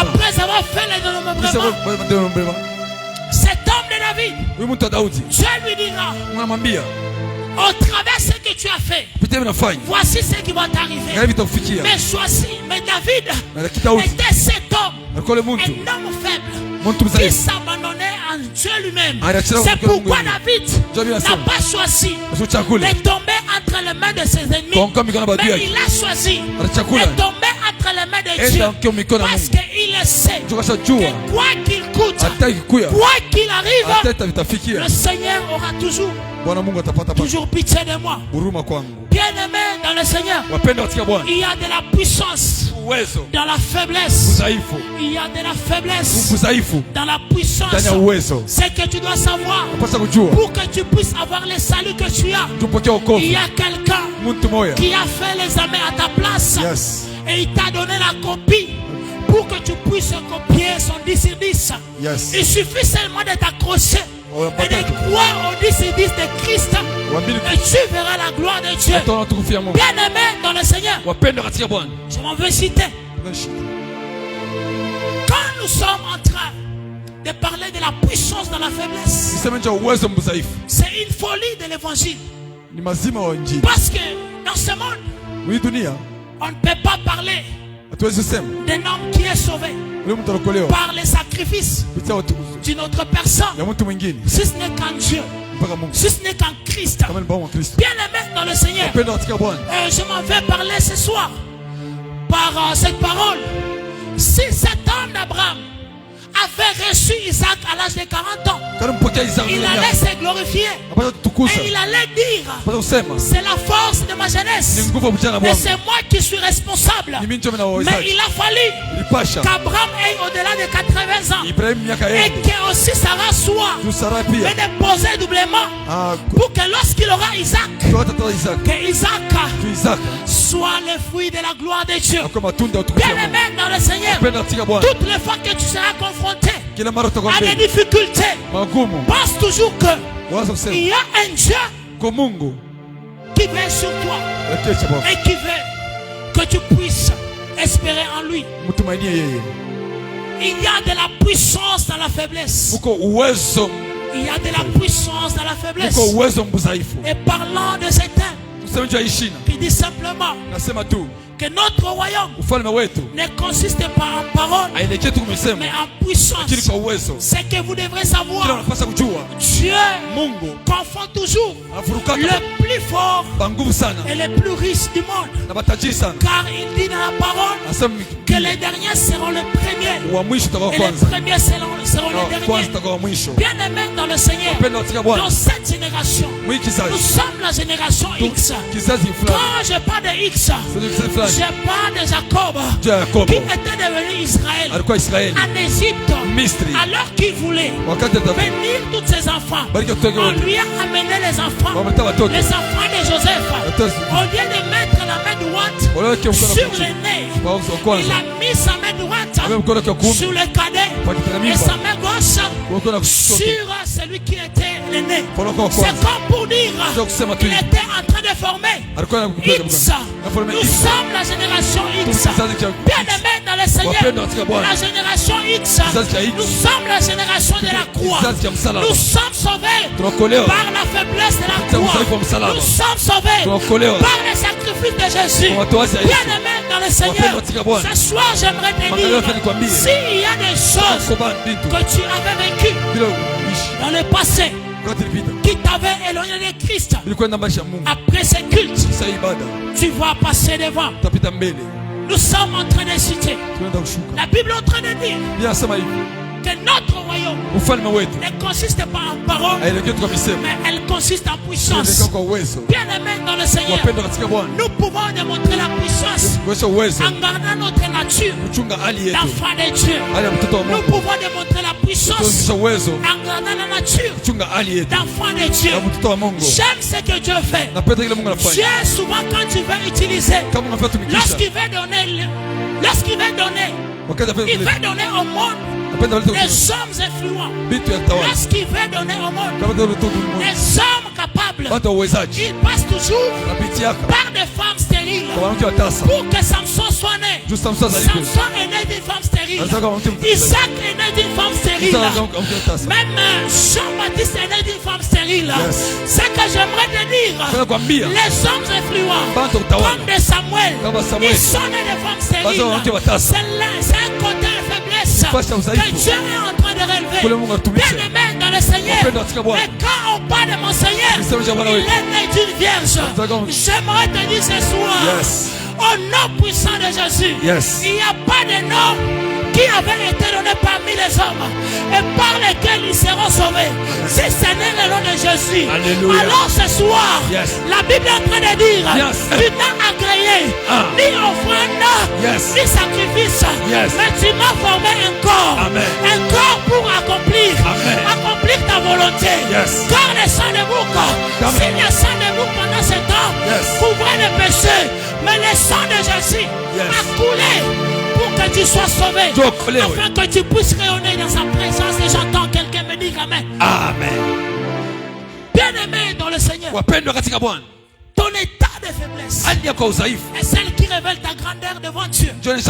après avoir fait les dénombrements, cet homme de David, Dieu lui dira, au travers de ce que tu as fait, voici ce qui va t'arriver. Mais David était cet homme, un homme faible, qui s'abandonnait en Dieu lui-même. C'est pourquoi David n'a pas choisi de tomber entre les mains de ses ennemis, mais il a choisi de tomber entre les mains de Dieu, parce qu'il sait que quoi qu'il coûte, quoi qu'il arrive, le Seigneur aura toujours pitié de moi. Bien-aimé dans le Seigneur, il y a de la puissance dans la faiblesse. Il y a de la faiblesse dans la puissance. C'est que tu dois savoir, pour que tu puisses avoir le salut que tu as, il y a quelqu'un qui a fait les armées à ta place, et il t'a donné la copie pour que tu puisses copier son 10 sur 10. Il suffit seulement de t'accrocher et de croire au 10 sur 10 de Christ, et tu verras la gloire de Dieu. Bien-aimé dans le Seigneur, je m'en veux citer. Quand nous sommes en train de parler de la puissance dans la faiblesse, c'est une folie de l'évangile. Parce que dans ce monde, on ne peut pas parler d'un homme qui est sauvé par les sacrifices d'une autre personne, si ce n'est qu'en Dieu, si ce n'est qu'en Christ. Bien aimé dans le Seigneur, je m'en vais parler ce soir par cette parole. Si cet homme d'Abraham avait reçu Isaac à l'âge de 40 ans, il allait se glorifier et il allait dire, c'est la force de ma jeunesse et c'est moi qui suis responsable. Mais il a fallu qu'Abraham ait au-delà de 80 ans et que aussi Sarah soit déposée doublement pour que lorsqu'il aura Isaac, que Isaac soit le fruit de la gloire de Dieu. Bien aimé dans le Seigneur, toutes les fois que tu seras confronté à des difficultés, pense toujours que il y a un Dieu qui veille sur toi et qui veut que tu puisses espérer en lui. Il y a de la puissance dans la faiblesse. Il y a de la puissance dans la faiblesse. Et parlant de cet homme qui dit simplement que notre royaume ne consiste pas en parole, mais en puissance. C'est que vous devrez savoir, Dieu confond toujours le plus fort et le plus riche du monde. Car il dit dans la parole que les derniers seront les premiers et les premiers seront les derniers. Bien aimés dans le Seigneur, dans cette génération, nous sommes la génération X. Quand je parle de X, je parle de Jacob qui était devenu Israël en Égypte, alors qu'il voulait bénir tous ses enfants. On lui a amené les enfants de Joseph. Au lieu de mettre la main droite sur l'aîné, il a mis sa main droite sur le cadet et sa main gauche sur celui qui était l'aîné. C'est comme pour dire qu'il était en train de former X. Nous sommes la génération X. Bien aimé dans le Seigneur, la génération X. Nous sommes la génération de la croix. Nous sommes sauvés par la faiblesse de la croix. Nous sommes sauvés par le sacrifice de Jésus. Bien aimé dans le Seigneur, ce soir j'aimerais te dire, s'il y a des choses que tu avais vécues dans le passé qui t'avait éloigné de Christ, après ce culte, tu vas passer devant. Nous sommes en train de citer, la Bible est en train de dire que notre royaume ne consiste pas en parole, mais elle consiste en puissance. Bien aimé dans le Seigneur, nous pouvons démontrer la puissance en gardant notre nature d'enfant de Dieu. Nous pouvons démontrer la puissance puissance en gardant la nature d'enfant de Dieu. J'aime ce que Dieu fait. Dieu, souvent quand tu veux utiliser, lorsqu'il veut donner, il veut donner au monde des hommes influents. Lorsqu'il veut donner au monde des hommes capables, il passe toujours par des femmes stériles pour que Samson soit né. Samson est né d'une femme stérile. Isaac est né d'une femme stérile. Même Jean-Baptiste est né d'une femme stérile. Ce que j'aimerais te dire, les hommes influents comme de Samuel, ils sont nés de femmes stériles. C'est un côté de faiblesse que Dieu est en train de relever. Bien aimé dans le Seigneur. Mais quand on parle de mon Seigneur, il est né d'une vierge. J'aimerais te dire ce soir, au nom puissant de Jésus, il n'y a pas de nom qui avait été donné parmi les hommes et par lesquels ils seront sauvés. Si ce n'est le nom de Jésus, alors ce soir, la Bible est en train de dire, tu n'as agréé ni offrande, ni sacrifice, mais tu m'as formé un corps pour accomplir ta volonté. Car le sang de bouc, si le sang de bouc pendant ce temps couvrait les péchés, mais le sang de Jésus a coulé pour que tu sois sauvé, afin que tu puisses rayonner dans sa présence. Et j'entends quelqu'un me dire amen. Amen. Bien-aimé dans le Seigneur, ton état de faiblesse est celle qui révèle ta grandeur devant Dieu. Et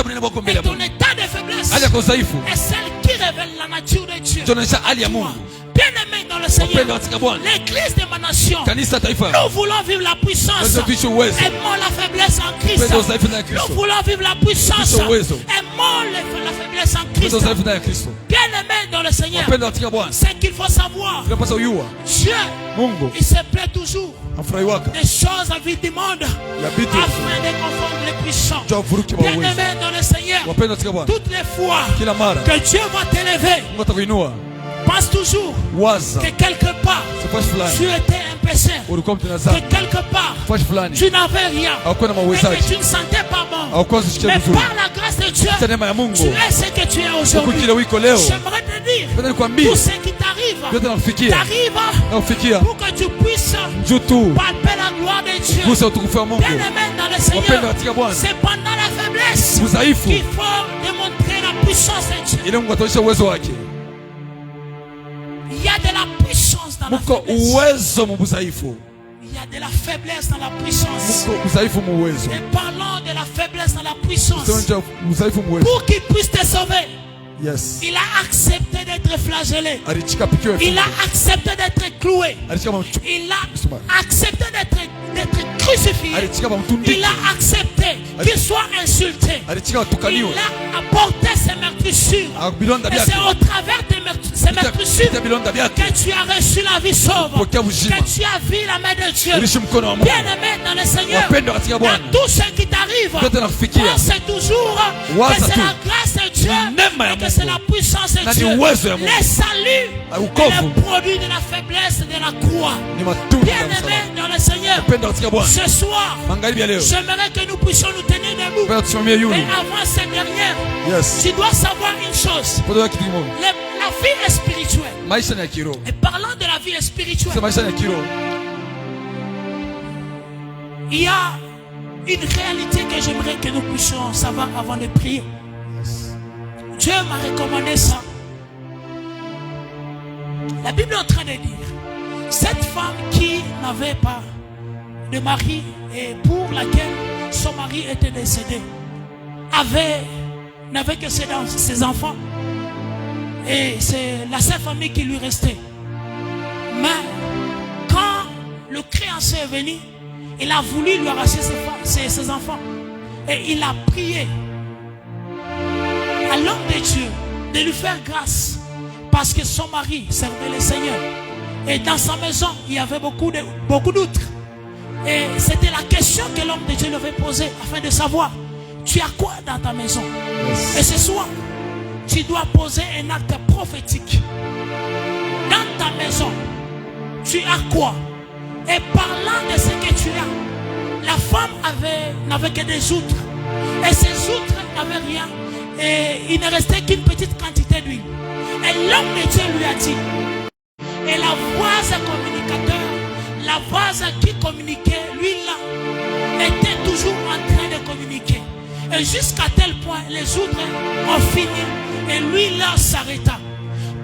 ton état de faiblesse est celle qui révèle la nature de Dieu. Bien-aimé dans le Seigneur, l'église de ma nation, nous voulons vivre la puissance. Aimons la faiblesse en Christ. Nous voulons vivre la puissance. Aimons la faiblesse en Christ. Bien-aimé dans le Seigneur, c'est qu'il faut savoir. Dieu, il se plaît toujours des choses en vie du monde afin de confondre les puissants. Bien-aimé dans le Seigneur, toutes les fois que Dieu va t'élever, pense toujours que quelque part tu étais un pécheur, que quelque part tu n'avais rien et que tu ne sentais pas bon, mais par la grâce de Dieu tu es ce que tu es aujourd'hui. J'aimerais te dire, tout ce qui t'arrive pour que tu puisses palper la gloire de Dieu. Bien-aimé dans le Seigneur, c'est pendant la faiblesse qu'il faut démontrer la puissance de Dieu. Il y a de la puissance dans la faiblesse. Il y a de la faiblesse dans la puissance. Et parlant de la faiblesse dans la puissance, pour qu'il puisse te sauver, il a accepté d'être flagellé. Il a accepté d'être cloué. Il a accepté d'être crucifié. Il a accepté qu'il soit insulté. Il a apporté ses meurtrissures. Et c'est au travers de ces meurtrissures que tu as reçu la vie sauve, que tu as vu la main de Dieu. Bien-aimé dans le Seigneur, dans tout ce qui t'arrive, pense toujours que c'est la grâce de Dieu et que c'est la puissance de Dieu. Les saluts et le produit de la faiblesse de la croix. Bien-aimé dans le Seigneur, ce soir, j'aimerais que nous puissions nous tenir debout. Mais avant cette dernière, tu dois savoir une chose. La vie est spirituelle. Et parlant de la vie spirituelle, il y a une réalité que j'aimerais que nous puissions savoir avant de prier. Dieu m'a recommandé ça. La Bible est en train de dire, cette femme qui n'avait pas de mari et pour laquelle son mari était décédé n'avait que ses enfants. Et c'est la seule famille qui lui restait. Mais quand le créancier est venu, il a voulu lui arracher ses enfants. Et il a prié à l'homme de Dieu de lui faire grâce. Parce que son mari servait le Seigneur. Et dans sa maison, il y avait beaucoup d'autres. Et c'était la question que l'homme de Dieu lui avait posée afin de savoir, tu as quoi dans ta maison? Et ce soir, tu dois poser un acte prophétique. Dans ta maison, tu as quoi? Et parlant de ce que tu as, la femme n'avait que des outres. Et ces outres n'avaient rien. Et il ne restait qu'une petite quantité d'huile. Et l'homme de Dieu lui a dit. Et la voix d'un communicateur, la voix qui communiquait, lui là, était toujours en train de communiquer. Et jusqu'à tel point, les autres ont fini. Et lui là s'arrêta.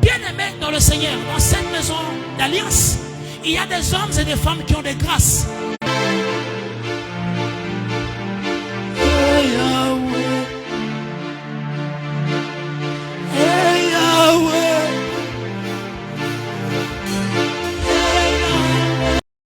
Bien-aimé dans le Seigneur, dans cette maison d'alliance, il y a des hommes et des femmes qui ont des grâces.